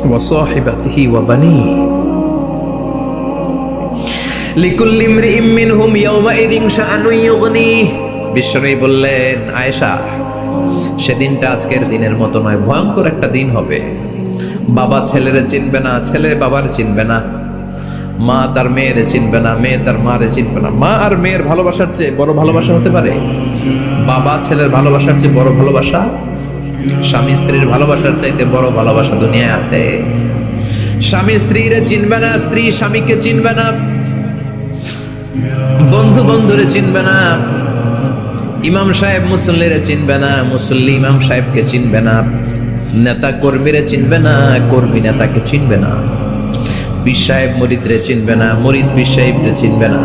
ওয়া সাহিবাতিহি ওয়া বানিহি লিকুল্লি ইমরিইম মিনহুম ইয়াওমাইযিন শাআনুন ইউগনিহি। বিশ্বনবী বললেন, আয়েশা, সেদিনটা আজকের দিনের মতো নয়, ভয়ঙ্কর একটা দিন হবে। বাবা ছেলেরে চিনবে না, ছেলে বাবার চিনবে না, মা তার মেয়েরে চিনবে না, মেয়ে তার মারে চিনবে না। মা আর মেয়ের ভালোবাসার চেয়ে বড় ভালোবাসা হতে পারে? বাবা ছেলের ভালোবাসার চেয়ে বড় ভালোবাসা? স্বামী স্ত্রীর ভালোবাসার চাইতে বড় ভালোবাসা দুনিয়ায় আছে? স্বামী স্ত্রীরে চিনবে না, স্ত্রী স্বামীকে চিনবে না, বন্ধু বন্ধুরে চিনবে না, ইমাম সাহেব মুসল্লিরে চিনবে না, মুসল্লি ইমাম সাহেবকে চিনবে না, নেতা কর্মীরে চিনবে না, কর্মী নেতাকে চিনবে না, পীর সাহেব মুরিদরে চিনবে না, মুরিদ পীর সাহেবরে চিনবে না।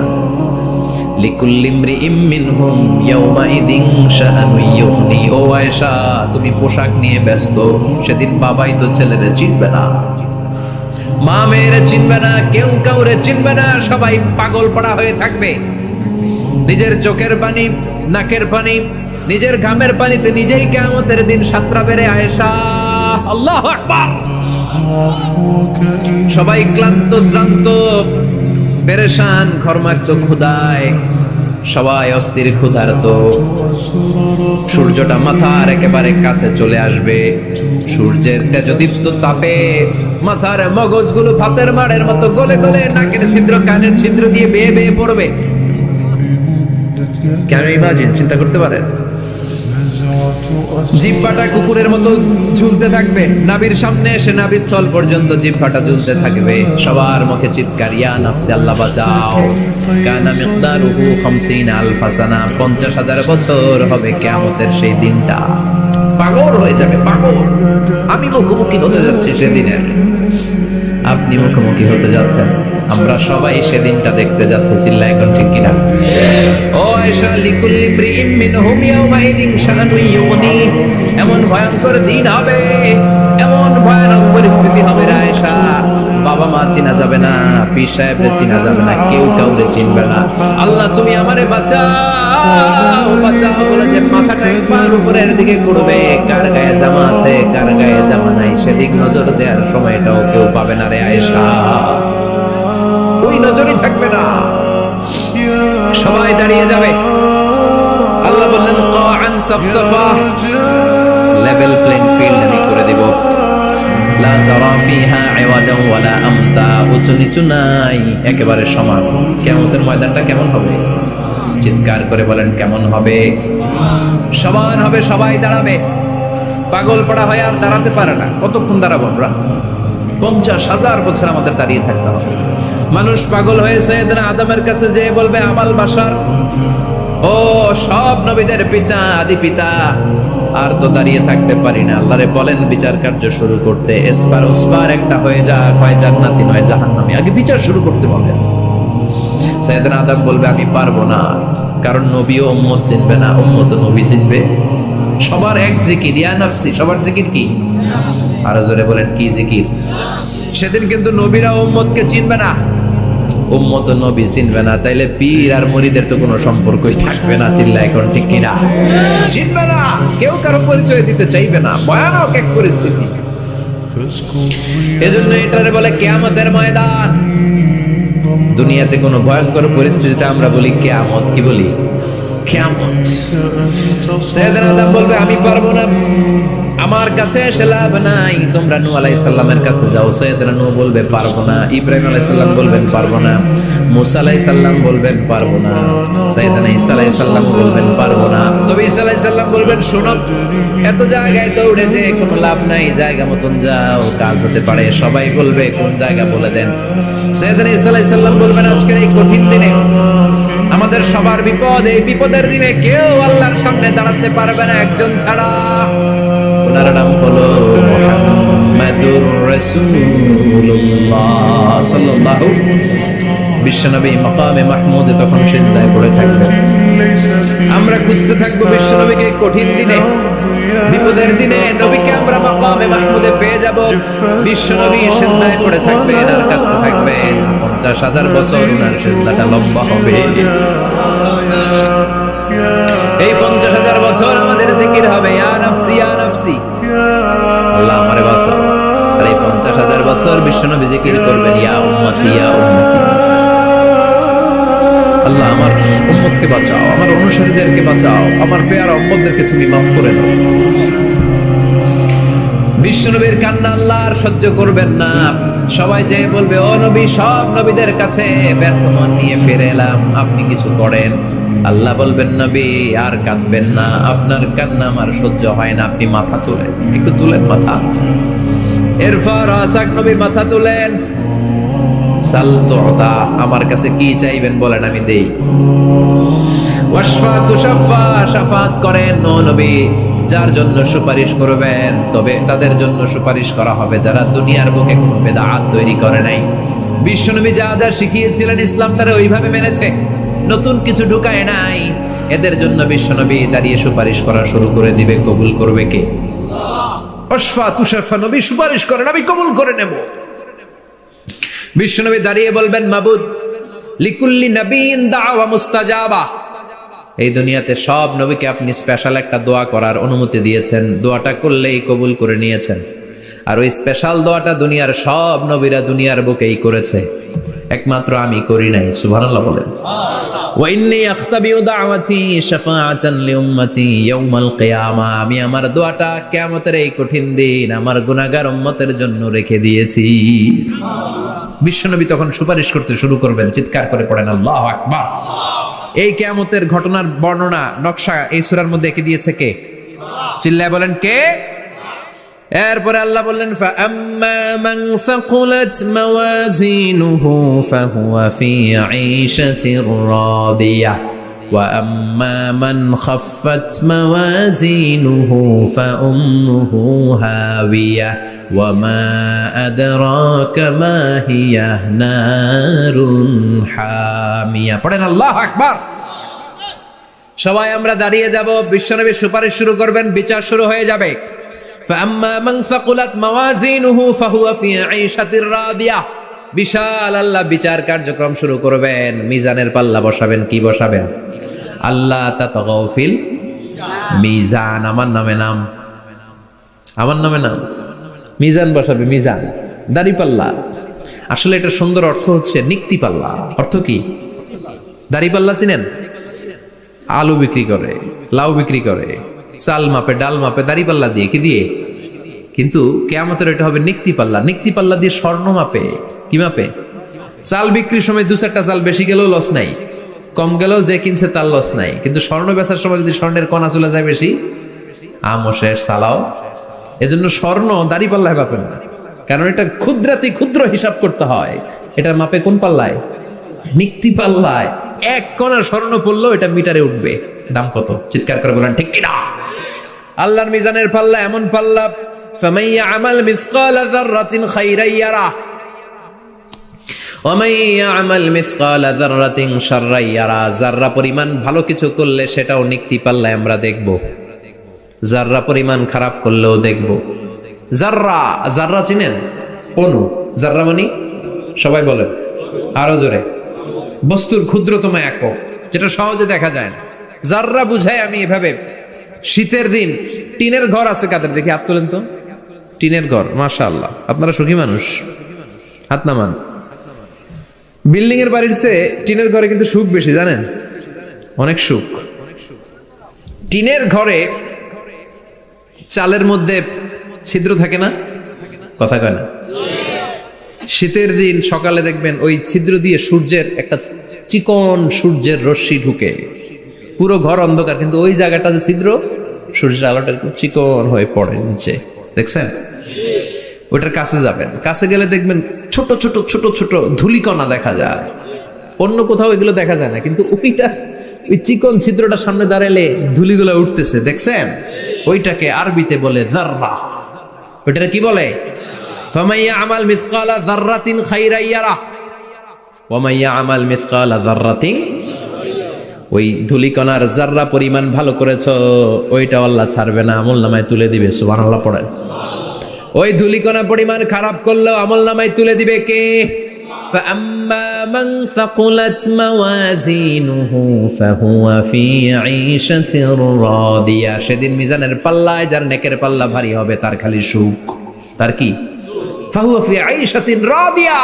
লিকুল্লি ইমরিইম মিনহুম ইয়াওমাইযিন শাআনুন ইউগনি। ও আয়েশা, তুমি পোশাক নিয়ে ব্যস্ত, সেদিন বাবাই তো ছেলেরে চিনবে না, মা মেয়েরে চিনবে না, কেউ কাউরে চিনবে না, সবাই পাগল পাড়া হয়ে থাকবে। নিজের চোখের পানি, নাকের পানি, নিজের ঘামের পানিতে নিজেই কিয়ামতের দিন সাতরা বেড়ে। আয়েশা, আল্লাহু আকবার। সবাই ক্লান্ত শ্রান্ত, পেরেশান, ঘর্মাক্ত ক্ষুধায়, সবাই অস্থির ক্ষুধার্ত। সূর্যটা মাথার একেবারে কাছে চলে আসবে, সূর্যের তেজদীপ্ত তাপে মাথার মগজগুলো ভাতের মাড়ের মতো গলে গলে নাকের ছিদ্র কানের ছিদ্র দিয়ে বেয়ে বেয়ে পড়বে। কেন ইমাজিন, চিন্তা করতে পারেন? জিহ্বাটা কুকুরের মতো ঝুলতে থাকবে, নাভির সামনে এসে নাভিস্থল পর্যন্ত জিহ্বাটা ঝুলতে থাকবে। সবার মুখে চিৎকার, ইয়া নাফসি, আল্লাহ বাঁচাও। কানা মিকদারুহু 50,000 সানা, 50,000 বছর হবে কিয়ামতের সেই দিনটা। পাগল হয়ে যাবে, পাগল। আমি মুখোমুখি হতে যাচ্ছি সেদিনের, আপনি মুখোমুখি হতে যাচ্ছেন, আমরা সবাই সেদিনটা দেখতে যাচ্ছি। চিল্লায় এখন ঠিক কিনা? ও আয়েশা, লিকুল্লি ইমরিইম মিনহুম ইয়াওমাইযিন শাআনুন ইউগনি। এমন ভয়ঙ্কর দিন হবে, এমন ভয়ানক পরিস্থিতি হবে রে আয়েশা, বাবা মা চিনা যাবে না, পীর সাহেবরে চিনা যাবে না, কেউ কাউরে চিনবে না। আল্লাহ তুমি আমারে বাঁচাও, বাঁচাও বলে যে মাথাটা একবার উপরের দিকে ঘুরবে, কার গায়ে জামা আছে কার গায়ে জামা নাই সেদিক নজর দেওয়ার সময়টাও কেউ পাবে না রে আয়েশা। ওই নজরই থাকবে না, সবাই দাঁড়িয়ে যাবে। আল্লাহ বললেন, কাআন সাফসাফা, লেভেল প্লেইং ফিল্ড আমি করে দেব। লা তারা ফিহা ইওয়াজান ওয়ালা আমতা, উঁচু নিচু নাই, একেবারে সমান। কিয়ামতের ময়দানটা কেমন হবে? চিৎকার করে বলেন, কেমন হবে? সমান হবে, সবাই দাঁড়াবে। পাগল পাড়া হয়ে আর দাঁড়াতে পারে না। কতক্ষণ দাঁড়াবো আমরা? 50,000 বছর আমাদের দাঁড়িয়ে থাকতে হবে। মানুষ পাগল হয়ে সাইয়েদনা আদমের কাছে যেয়ে বলবে, আবাল বাশার, ও সব নবীদের পিতা, আদি পিতা, আর তো দাঁড়িয়ে থাকতে পারি না। আল্লাহরে বলেন বিচার কার্য শুরু করতে। এসপার ওসপার একটা হয়ে যা, হয় জান্নাতি নয় জাহান্নামী, আগে বিচার শুরু করতে বলেন। সাইয়েদনা আদম বলবে, আমি পারবো না, কারণ নবীও উম্মত চিনবে না, উম্মত নবী চিনবে। সবার এক জিকির, ইয়া নাফসি। সবার জিকির কি? আরো জোরে বলেন, কি জিকির? সেদিন কিন্তু নবীরা উম্মতকে চিনবে না, উম্মত নবী চিনবে না, তাইলে পীর আর মুরিদের তো কোনো সম্পর্কই থাকবে না। চিল্লা এখন ঠিক কিনা? চিনবে না, কেউ কারো পরিচয় দিতে চাইবে না। ভয়ানক এক পরিস্থিতি। এজন্য এটারে বলে কিয়ামতের ময়দান। দুনিয়াতে কোনো ভয়ঙ্কর পরিস্থিতিতে আমরা বলি কিয়ামত। কি বলি? কিয়ামত। সাইয়েদনা আদম বলবে, আমি পারবো না, আমার কাছে এসে লাভ নাই, তোমরা নূহ আলাইহিস সালামের কাছে যাও। সাইয়েদনা নূহ বলবে, পারবো না। ইব্রাহিম আলাইহিস সালাম বলবেন, পারবো না। মুসা আলাইহিস সালাম বলবেন, পারবো না। সাইয়েদনা ঈসা আলাইহিস সালাম বলবেন, পারবো না। তবে ঈসা আলাইহিস সালাম বলবেন, শোনো, এত জায়গায় দৌড়ে যে কোনো লাভ নাই, জায়গা মতন যাও, কাজ হতে পারে। সবাই বলবে, কোন জায়গা বলে দেন। সাইয়েদনা ঈসা আলাইহিস সালাম বলবেন, আজকের এই কঠিন দিনে আমাদের সবার বিপদ, এই বিপদের দিনে কেউ আল্লাহর সামনে দাঁড়াতে পারবে না একজন ছাড়া। ওনার নাম হলো মুহাম্মাদুর রাসূলুল্লাহ সাল্লাল্লাহু। বিশ্বনবী মাকামে মাহমুদে তখন সিজদায় পড়ে থাকবেন। আমরা খুঁজতে থাকবো বিশ্বনবীকে কঠিন দিনে, বিপদের দিনে নবীকে আমরা মাকামে মাহমুদে পেয়ে যাব। বিশ্বনবী সিজদায় পড়ে থাকবেন আর কাঁদতে থাকবেন। 50,000 বছর ওনার সিজদাটা লম্বা হবে। এই 50,000 বছর আমাদের জিকির হবে, ইয়া নাফসি ইয়া নাফসি। বিশ্বনবী জিকির করবেন, ইয়া উম্মতি ইয়া উম্মতি, আল্লাহ আমার উম্মতকে বাঁচাও, আমার অনুসারীদেরকে বাঁচাও, আমার পেয়ারা উম্মতদেরকে তুমি মাফ করে দাও। বিশ্বনবীর কান্না আল্লাহ আর সহ্য করবেন না। সবাই যে বলবে, ও নবী, সব নবীদের কাছে ব্যর্থ মন নিয়ে ফিরে এলাম, আপনি কিছু করেন। আল্লাহ বলবেন, নবী আর কাঁদবেন না, আপনার কান্না আমার সহ্য হয় না, আপনি মাথা তুলেন, একটু তুলেন মাথা। এরপর আসাক নবী মাথা তুলেন, সাল তুতা, আমার কাছে কি চাইবেন বলেন, আমি দেই। ওয়াশফা তুশাফা, শাফাত করেন ও নবী, যার জন্য সুপারিশ করবেন তবে তাদের জন্য সুপারিশ করা হবে যারা দুনিয়ার বুকে কোনো বেদাত তৈরি করে নাই। বিশ্বনবী যা যা শিখিয়েছিলেন ইসলাম তারা ওইভাবে মেনেছে, নতুন কিছু ঢুকায় নাই। এদের জন্য বিশ্বনবী দাঁড়িয়ে সুপারিশ করা শুরু করে দিবে। কবুল করবে কে? ওয়াশফা তুশাফা, নবী সুপারিশ করেন, আমি কবুল করে নেব। বিশ্বনবী দাঁড়িয়ে বলবেন, মাবুদ, লিকুল্লি নবিয়্যিন দাওয়া মুস্তাজাবা, এই দুনিয়াতে সব নবীকে আপনি স্পেশাল একটা দোয়া করার অনুমতি দিয়েছেন, দোয়াটা করলেই কবুল করে নিয়েছেন। আর ওই স্পেশাল দোয়াটা দুনিয়ার সব নবীরা দুনিয়ার বুকেই করেছে, একমাত্র আমি করি নাই। সুবহানাল্লাহ বলেন। ওয়া ইন্নী আখতাবিউ দাওয়াতি শাফাআতান লিউম্মতি ইয়াউমাল কিয়ামা, আমি আমার দোয়াটা কিয়ামতের এই কঠিন দিন আমার গুনাহগার উম্মতের জন্য রেখে দিয়েছি। বিশ্বনবী তখন সুপারিশ করতে শুরু করবেন, চিৎকার করে পড়েন আল্লাহু আকবার। এই কিয়ামতের ঘটনার বর্ণনা নকশা এই সূরার মধ্যে এঁকে দিয়েছে কে? চিল্লায় বলেন কে? এরপরে আল্লাহ বললেন, ফাআম্মা মান সাকুলাত মাওয়াজিনুহু ফাহুয়া ফি ঈশাতির রাদিয়াহ ওয়া আম্মা মান খাফফাত মাওয়াজিনুহু ফাউম্মুহু হাওিয়াহ ওয়া মা আদরাকা মা হিয়া নারুন হামিয়া। পড়েন আল্লাহু আকবার। সবাই আমরা দাঁড়িয়ে যাব, বিশ্বনবী সুপারিশ শুরু করবেন, বিচার শুরু হয়ে যাবে। ফাআম্মা মান সাকুলাত মাওয়াজিনুহু ফাহুয়া ফি ঈশাতির রাদিয়াহ, বিশাল আল্লাহ বিচার কার্যক্রম শুরু করবেন, মিজানের পাল্লা বসাবেন। কি বসাবেন? আল্লাহ তাতাগাউ ফিল মিজান, আমার নামে নাম, আমার নামে নাম, মিজান বসাবে, মিজান দাড়ি পাল্লা। আসলে এটা সুন্দর অর্থ হচ্ছে নিক্তি পাল্লা। অর্থ কি? দাড়ি পাল্লা চিনেন? আলু বিক্রি করে, লাউ বিক্রি করে, চাল মাপে, ডাল মাপে, দাড়ি পাল্লা দিয়ে। কি দিয়ে? কিন্তু কিয়ামতের এটা হবে নিক্তি পাল্লা। নিক্তি পাল্লা দিয়ে স্বর্ণ মাপে। কি মাপে? চাল বিক্রির সময় দু চারটা চাল বেশি গেলেও লস নাই, কম গেলেও যে কিনছে তার লস নাই। কিন্তু স্বর্ণ বেচার সময় যদি স্বর্ণের কণা চলে যায় বেশি, আমও শেষ, সালাও। এজন্য স্বর্ণ দাড়ি পাল্লায় মাপেন না, কারণ এটা ক্ষুদ্রাতি ক্ষুদ্র হিসাব করতে হয়। এটা মাপে কোন পাল্লায়? নিক্তি পাল্লায়। এক কণা স্বর্ণ পড়লেও এটা মিটারে উঠবে। দাম কত? চিৎকার করে বলেন ঠিক কিনা? আল্লাহর মিজানের পাল্লা এমন পাল্লা, ফামান ইয়ামাল মিসকালা যাররাতিন খাইরান ইয়ারাহ ওয়া মান ইয়ামাল মিসকালা যাররাতিন শাররান ইয়ারাহ। যাররা পরিমাণ ভালো কিছু করলে সেটাও নিক্তি পাল্লায় আমরা দেখব, যাররা পরিমাণ খারাপ করলেও দেখব। যাররা, যাররা চিনেন? অণু। যাররা মানে সবাই বলেন আরো জোরে, বস্তুর ক্ষুদ্রতম একক, যেটা সহজে দেখা যায় না। যাররা বুঝায় আমি এভাবে, শীতের দিন টিনের ঘর আছে কাদের? দেখি হাত তোলেন তো। টিনের ঘর, মাশাআল্লাহ, আপনারা সুখী মানুষ, হাত নামান। বিল্ডিং এর বাড়ির চেয়ে টিনের ঘরে কিন্তু সুখ বেশি, জানেন? অনেক সুখ। টিনের ঘরে চালের মধ্যে ছিদ্র থাকে না? কথা কয় না? শীতের দিন সকালে দেখবেন ওই ছিদ্র দিয়ে সূর্যের একটা চিকন সূর্যের রশ্মি ঢুকে, পুরো ঘর অন্ধকার, কিন্তু ওই জায়গাটা যে ছিদ্র, সূর্যের আলোটা একটু চিকন হয়ে পড়ে নিচে, দেখছেন? ওটার কাছে যাবেন, কাছে গেলে দেখবেন ছোট ছোট ছোট ছোট ধূলিকণা দেখা যায়। অন্য কোথাও এগুলো দেখা যায় না, কিন্তু ওইটা, ওই চিকন ছিদ্রটা সামনে দাঁড়ালে ধূলিগুলো উঠতেছে, দেখছেন? ওইটাকে আরবিতে বলে যাররা। ওইটা কি বলে? ফামান ইয়ামাল মিসকালা যাররাতিন খাইরান ইয়ারাহ ওয়া মান ইয়ামাল মিসকালা যাররাতিন, ওই ধূলিকণার যাররা পরিমাণ ভালো করেছো ওইটা আল্লাহ ছাড়বে না, আমলনামায় তুলে দিবে। সুবহানাল্লাহ পড়েন। ওই ধূলিকণা পরিমাণ খারাপ করলেও আমলনামায় তুলে দিবে কে? ফাআম্মা মান সাকুলাত মাওয়াজিনুহু ফাহুয়া ফি ঈশাতির রাদিয়া, সেদিন মিজানের পাল্লায় যার নেকের পাল্লা ভারী হবে তার খালি সুখ। তার কি? ফাহুয়া ফি আইশাতিন রাদিয়া,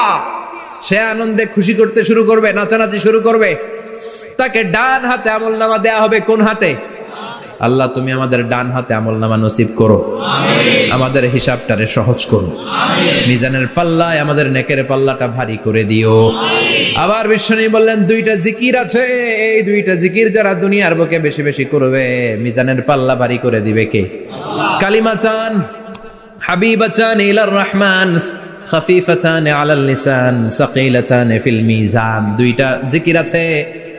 সে আনন্দে খুশি করতে শুরু করবে, নাচানাচি শুরু করবে। তাকে ডান হাতে আমলনামা দেয়া হবে। কোন হাতে? আল্লাহ তুমি আমাদের ডান হাতে আমলনামা নসিব করো, আমাদের হিসাবটারে সহজ করো, মিজানের পাল্লায় আমাদের নেকের পাল্লাটা ভারী করে দিও। আবার বিশ্বনবী বললেন দুইটা জিকির আছে, এই দুইটা জিকির যারা দুনিয়ার বুকে বেশি বেশি করবে মিজানের পাল্লা ভারী করে দিবে কে? কালিমাতান হাবিবাতান ইলার রহমান খাফিফাতান আলাল লিসান সাকিলাতান ফিল মিজান। দুইটা জিকির আছে,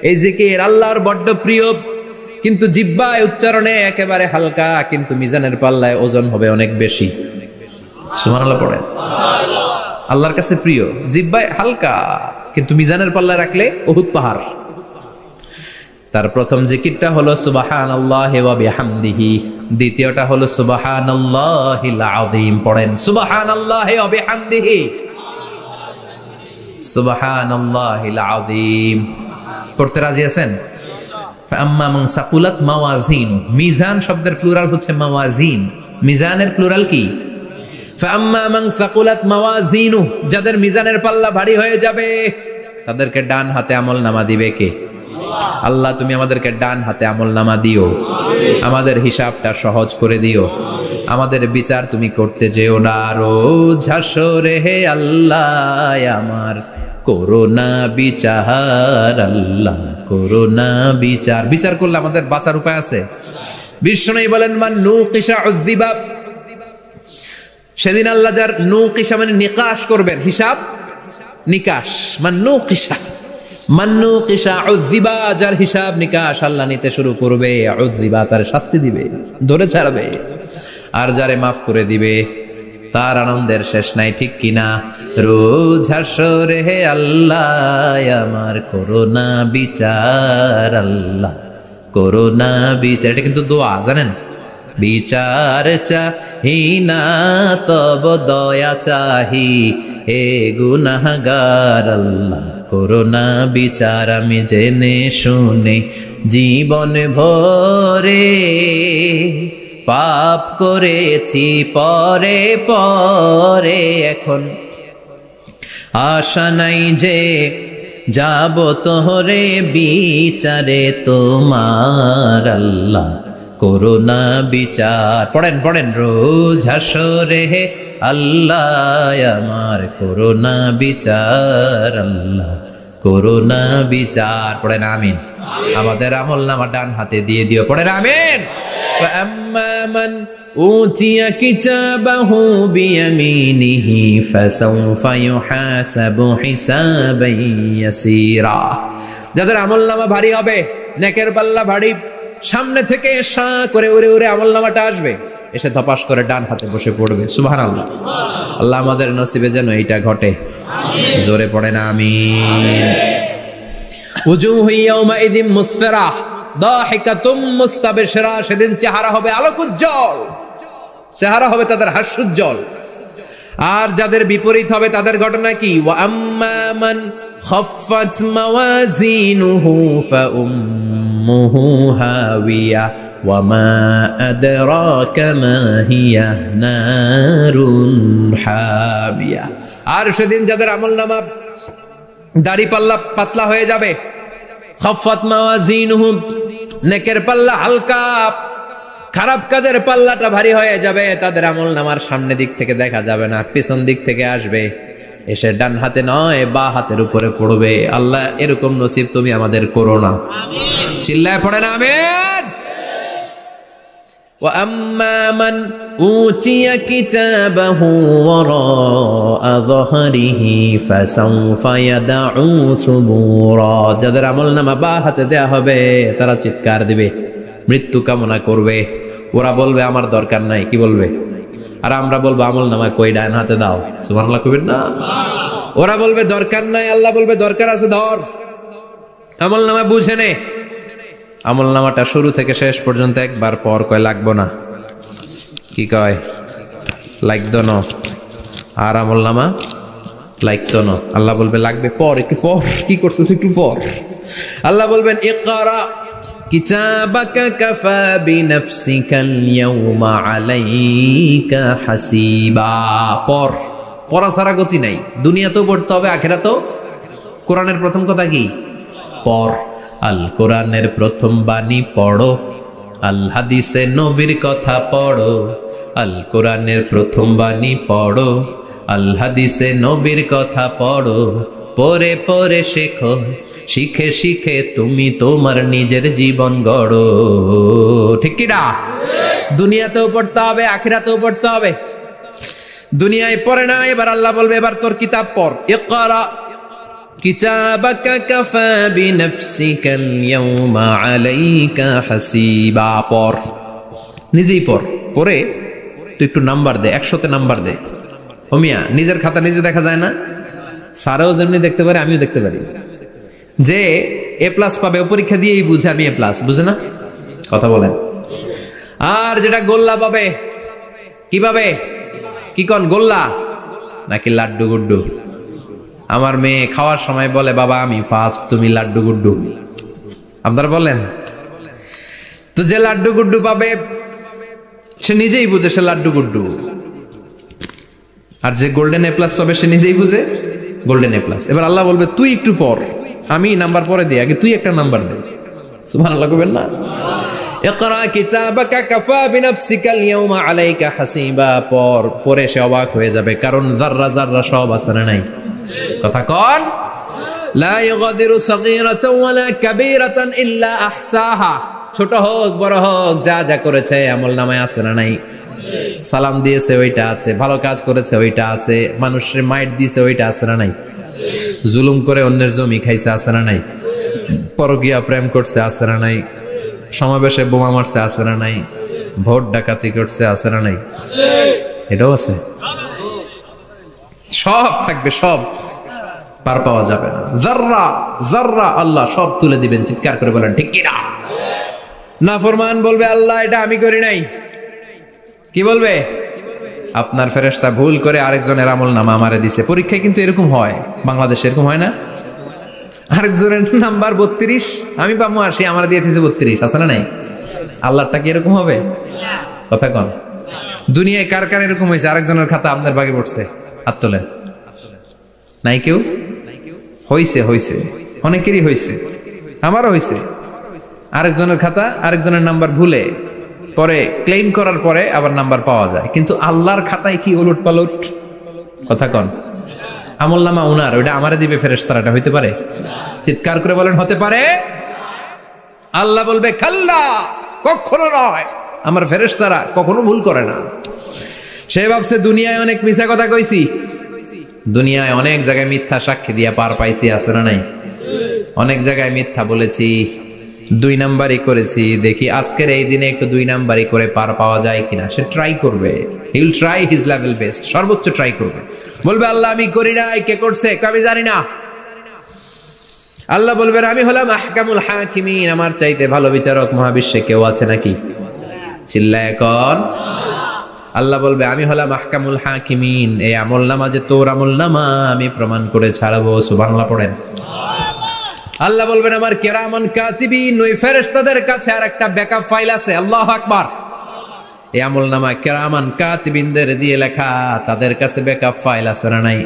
এই জিকির আল্লাহর বড্ড প্রিয়, কিন্তু জিহ্বায় উচ্চারণে একেবারে হালকা, কিন্তু মিজানের পাল্লায় ওজন হবে অনেক বেশি। সুবহানাল্লাহ পড়েন। আল্লাহর কাছে প্রিয়, জিহ্বায় হালকা, কিন্তু মিজানের পাল্লায় রাখলে উহুদ পাহাড়। তার প্রথম জিকিরটা হলো সুবহানাল্লাহি ওয়া বিহামদিহি, দ্বিতীয়টা হলো সুবহানাল্লাহিল আযীম। পড়েন সুবহানাল্লাহি ওয়া বিহামদিহি, সুবহানাল্লাহিল আযীম। পড়তে রাজি আছেন? ফাআম্মা মান সাকুলাত মাওয়াজিন, মিজান শব্দের প্লুরাল হচ্ছে মাওয়াজিন, মিজানের প্লুরাল কি? ফাআম্মা মান সাকুলাত মাওয়াজিনু, যাদের মিজানের পাল্লা ভারী হয়ে যাবে তাদেরকে ডান হাতে আমলনামা দিবে কে? আল্লাহ তুমি আমাদেরকে ডান হাতে আমলনামা দিও, আমাদের হিসাবটা সহজ করে দিও, আমাদের বিচার তুমি করতে যেও না রোজ হাসরে হে আল্লাহ আমার করোনা বিচার, আল্লাহ করোনা বিচার। বিচার করলে আমাদের বাঁচার উপায় আছে। বিশ্বনবী বলেন মান নুকিশা উযযিবা, সেদিন আল্লাহ যার নুকিশা মানে নিকাশ করবেন, হিসাব নিকাশ, মান নুকিশা উযযিবা, যার হিসাব নিকাশ আল্লাহ নিতে শুরু করবে, উযযিবা তার শাস্তি দিবে, ধরে ছাড়বে। আর যারে মাফ করে দিবে তার আনন্দের শেষ নাই, ঠিক কিনা? রোজ হাসরে হে আল্লাহ আমার করোনা বিচার, আল্লাহ করোনা বিচার। এটা কিন্তু দোয়া, জানেন? বিচার চাহি না তব দয়া চাহি হে গুনাহগার, আল্লাহ করোনা বিচার। আমি জেনে শুনে জীবন ভরে পাপ করেছি পরে পরে, এখন আশা নাই যে যাব তোহরে বিচারে তোমার, আল্লাহ করোনা বিচার। পড়েন পড়েন রোজ হাসরে হে আল্লাহ আমার করোনা বিচার, আল্লাহ করোনা বিচার। পড়েন আমিন। আমাদের আমলনামা ডান হাতে দিয়ে দিও। পড়েন আমিন। فأما من أوتي كتابه بيمينه فسوف يحاسب حسابا يسيرا, যাদের আমলনামা ভারী হবে, নেকের পাল্লা ভারী, সামনে থেকে সা করে উড়ে উড়ে আমলনামাটা আসবে, এসে ধপাস করে ডান হাতে বসে পড়বে। সুবহানাল্লাহ। আল্লাহ আমাদের নসিবে যেন এইটা ঘটে। জোরে পড়েন আমিন। উজুহু ইয়াউমাইযিন মুসফিরা দাহিকাতুম মুস্তাবশিরা, সেদিন চেহারা হবে আলোকোজ্জ্বল, চেহারা হবে তাদের হাস্যোজ্জ্বল। আর যাদের বিপরীত হবে তাদের ঘটনা কি? ওয়া আম্মা মান খাফফাত মাওয়াজিনুহু ফাউম্মুহু হাওিয়া ওয়া মা আদরাকা মা হিয়া নারুন হাবিয়া। আর সেদিন যাদের আমলনামা দাড়ি পাল্লা পাতলা হয়ে যাবে, খাফফাত মাওয়াজিনুহু নেকের পাল্লা হালকা, খারাপ কাজের পাল্লাটা ভারী হয়ে যাবে, তাদের আমলনামার সামনে দিক থেকে দেখা যাবে না, পিছন দিক থেকে আসবে, এসে ডান হাতে নয় বা হাতের উপরে পড়বে। আল্লাহ এরকম নসিব তুমি আমাদের করো না। চিল্লায় পড়েন আমিন। ওয়া আম্মা মান উতিয়া কিতাবাহু ওয়ারা যহরিহি ফাসাউফা ইয়াদউ সুবুরা, যাদের আমলনামা বা হাতে দেয়া হবে তারা চিৎকার দিবে, মৃত্যু কামনা করবে। ওরা বলবে আমার দরকার নাই, কি বলবে? আর আমরা বলবো আমলনামা কই, ডান হাতে দাও। সুবহানাল্লাহ কইবেন না? ওরা বলবে দরকার নাই, আল্লাহ বলবে দরকার আছে, ধর আমলনামা বুঝে নে। আমলনামাটা শুরু থেকে শেষ পর্যন্ত একবার পর কয় লাগবো না, কি কয়? লাগতো না। আর আমলনামা লাগতো না, আল্লাহ বলবে লাগবে পর, একটু পর, কি করছিস একটু পর। আল্লাহ বলবেন ইকরা কিতাবাকা কাফা বিনাফসিকাল ইয়াউমা আলাইকা হাসিবা, পর পড়া ছাড়া গতি নাই। দুনিয়াতেও পড়তে হবে, আখিরাতেও। কোরআনের প্রথম কথা কি? পড়। আল কোরআনের প্রথম বাণী পড়ো, আল হাদিসে নবীর কথা পড়ো। আল কোরআনের প্রথম বাণী পড়ো, আল হাদিসে নবীর কথা পড়ো। পড়ে পড়ে শেখো, শিখে শিখে তুমি তোমার নিজের জীবন গড়ো। ঠিক কি না? দুনিয়াতেও পড়তে হবে, আখিরাতেও পড়তে হবে। দুনিয়ায় পড়ে না, এবার আল্লাহ বলবে এবার তোর কিতাব পড়। ইকরা কিতাবাকা কাফা বিনাফসিকাল ইয়াউমা আলাইকা হাসিবা। পড়, নিজেই পড়। পড়ে তুই একটু নাম্বার দে, 100তে নাম্বার দে। ওমিয়া, নিজের খাতা নিজে দেখা যায় না? স্যারও যেমনি দেখতে পারে, আমিও দেখতে পারি। যে এ প্লাস পাবে ও পরীক্ষা দিয়েই বুঝে আমি এ প্লাস, বুঝে না? কথা বলেন। আর যেটা গোল্লা পাবে, কি পাবে? কি কন, গোল্লা নাকি লাড্ডু গুড্ডু? আমার মেয়ে খাওয়ার সময় বলে, বাবা আমি ফার্স্ট, তুমি লাড্ডু গুড্ডু। আপনারা বলেন তো। যে লাড্ডু গুড্ডু পাবে সে নিজেই বুঝে সে লাড্ডু গুড্ডু। আর যে গোল্ডেন এ প্লাস পাবে সে নিজেই বুঝে গোল্ডেন এ প্লাস। এবার আল্লাহ বলবে তুই একটু পড়, আমি নাম্বার পরে দিই, আগে তুই একটা নাম্বার দে। সুবহানাল্লাহ কইবেন না? ইকরা কিতাবাকা কাফা বিনাফসিকাল ইয়াউমা আলাইকা হাসিবা। পরে সে অবাক হয়ে যাবে, কারণ যাররা যাররা সব আছে না নাই? কথা কন। লা ইগাদিরু সাগীরাতান ওয়ালা কাবীরাতান ইল্লা আহসাহা। ছোট হোক বড় হোক, যা যা করেছে আমলনামায় আছে না নাই? সালাম দিয়েছে ওইটা আছে, ভালো কাজ করেছে ওইটা আছে, মানুষের মাইট দিয়েছে ওইটা আছে না নাই? জুলুম করে অন্যের জমি খাইছে আছে না নাই? পরকীয়া প্রেম করছে আছে না নাই? সমাবেশে বোমা মারছে আছে না নাই? ভোট ডাকাতি করছে আছে না নাই? এটাও আছে। সব থাকবে, সব পার পাওয়া যাবে না। যাররা যাররা আল্লাহ সব তুলে দিবেন। চিৎকার করে বলেন ঠিক কি না? নাফরমান বলবে আল্লাহ এটা আমি করি নাই। কি বলবে? আপনার ফেরেশতা ভুল করে আরেকজনের আমলনামা আমারে দিছে। পরীক্ষায় কিন্তু এরকম হয়, বাংলাদেশে এরকম হয় না? আরেকজনের নাম্বার 32, আমি পাবো 80, আমার দিয়ে দিয়েছে 32, আছে না নাই? আল্লাহটা কি এরকম হবে? কথা কন। দুনিয়ায় কার কার এরকম হয়েছে আরেকজনের খাতা আপনার ভাগে পড়ছে? হাত তোলেন। নাই কেউ? হইছে, হইছে, অনেকেরই হইছে, আমারও হইছে। আরেকজনের খাতা আরেকজনের নাম্বার ভুলে পরে ক্লেম করার পরে আবার নাম্বার পাওয়া যায়, কিন্তু আল্লাহর খাতায় কি উলট পালট? কথা কন। আমলনামা উনার, ওইটা আমারে দিবে ফেরেশতারা, এটা হইতে পারে? চিৎকার করে বলেন হতে পারে? আল্লাহ বলবে খাল্লা, কখনো নয়, আমার ফেরেশতারা কখনো ভুল করে না। সে ভাবছে দুনিয়ায় অনেক মিথ্যা কথা কইছি, দুনিয়ায় অনেক জায়গায় মিথ্যা সাক্ষী দিয়া পার পাইছি, আছে না নাই? অনেক জায়গায় মিথ্যা বলেছি, 2 নাম্বারই করেছি, দেখি আজকের এই দিনে একটু 2 নাম্বারই করে পার পাওয়া যায় কিনা। সে ট্রাই করবে, he will try his level best, সর্বোচ্চ ট্রাই করবে। বলবে আল্লাহ আমি করি নাই, কে করছে? আমি জানি না। আল্লাহ বলবেন আমি হলাম আহকামুল হাকিমিন, আমার চাইতে ভালো বিচারক মহাবিশ্বে কেউ আছে নাকি? চিল্লায় কর। আল্লাহ বলবে আমি হলাম আহকামুল হাকিমিন, এই আমলনামা যে তোর আমলনামা আমি প্রমাণ করে ছাড়বো। সুবহানাল্লাহ পড়েন। আল্লাহ বলবেন আমার কিরামান কাতিবিন, ওই ফেরেশতাদের কাছে আর একটা ব্যাকআপ ফাইল আছে। আল্লাহু আকবার। এই আমলনামা কিরামান কাতিবিনদের দিয়ে লেখা, তাদের কাছে ব্যাকআপ ফাইল আছে না নাই?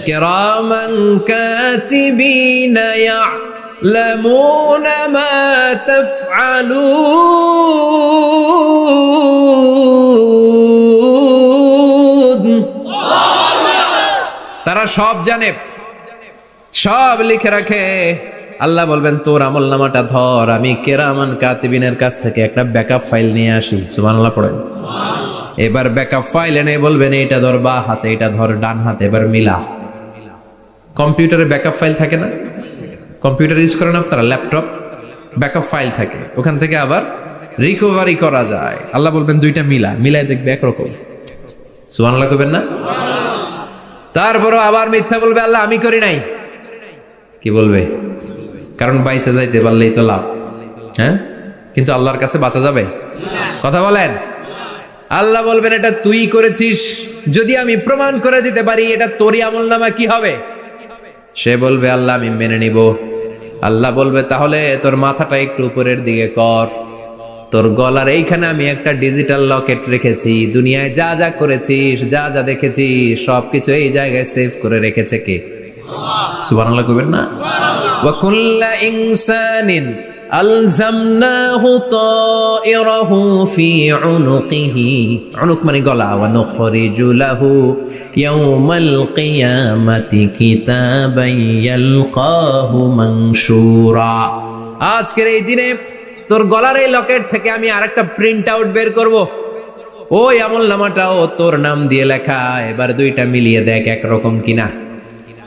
কিরামান কাতিবিন ইয়ালামুনা মা তাফআলুন। তারা সব জানে, সব লিখে রাখে। আল্লাহ বলবেন তোর আমলনামাটা ধর, আমি কিরামান কাতিবিনের কাছ থেকে একটা ব্যাকআপ ফাইল নিয়ে আসি। সুবহানাল্লাহ পড়েন। এবার ব্যাকআপ ফাইল এনে বলবেন এইটা ধর বা হাতে, এটা ধর ডান হাতে, এবার মিলা। কম্পিউটারে ব্যাকআপ ফাইল থাকে না? কম্পিউটার ইউজ করেন আপনারা? ল্যাপটপ ব্যাকআপ ফাইল থাকে, ওখান থেকে আবার রিকভারি করা যায়। আল্লাহ বলবেন দুইটা মিলা, মিলাই দেখবে একরকম। সুবহানাল্লাহ কইবেন না? তারপরও আবার মিথ্যা বলবে আল্লাহ আমি করি নাই। কি বলবে? কারণ বাইসে যাইতে পারলেই তো লাভ, হ্যাঁ? কিন্তু আল্লাহর কাছে বাঁচা যাবে? কথা বলেন। আল্লাহ বলবেন এটা তুই করেছিস, যদি আমি প্রমাণ করে দিতে পারি এটা তোরই আমলনামা, কি হবে? সে বলবে আল্লাহ আমি মেনে নিব। আল্লাহ বলবে তাহলে তোর মাথাটা একটু উপরের দিকে কর। তোর গলার এইখানে আমি একটা ডিজিটাল লকেট রেখেছি, দুনিয়ায় যা যা করেছিস, যা যা দেখেছিস সবকিছু এই জায়গায় সেভ করে রেখেছে কে? সুবহানাল্লাহ কইবেন না? ওয়া কুল্লা ইনসানিন আলজামনাহু তায়রাহু ফি উনুকিহি, উনুক মানে গলা, ওয়া নুখরিজু লাহু ইয়াওমাল কিয়ামাতি কিতাবান ইয়ালকাহু মানশুরা। আজকের এই দিনে তোর গলার এই লকেট থেকে আমি আরেকটা প্রিন্ট আউট বের করব, ওই আমলনামাটাও তোর নাম দিয়ে লেখা। এবার দুইটা মিলিয়ে দেখ একরকম কিনা।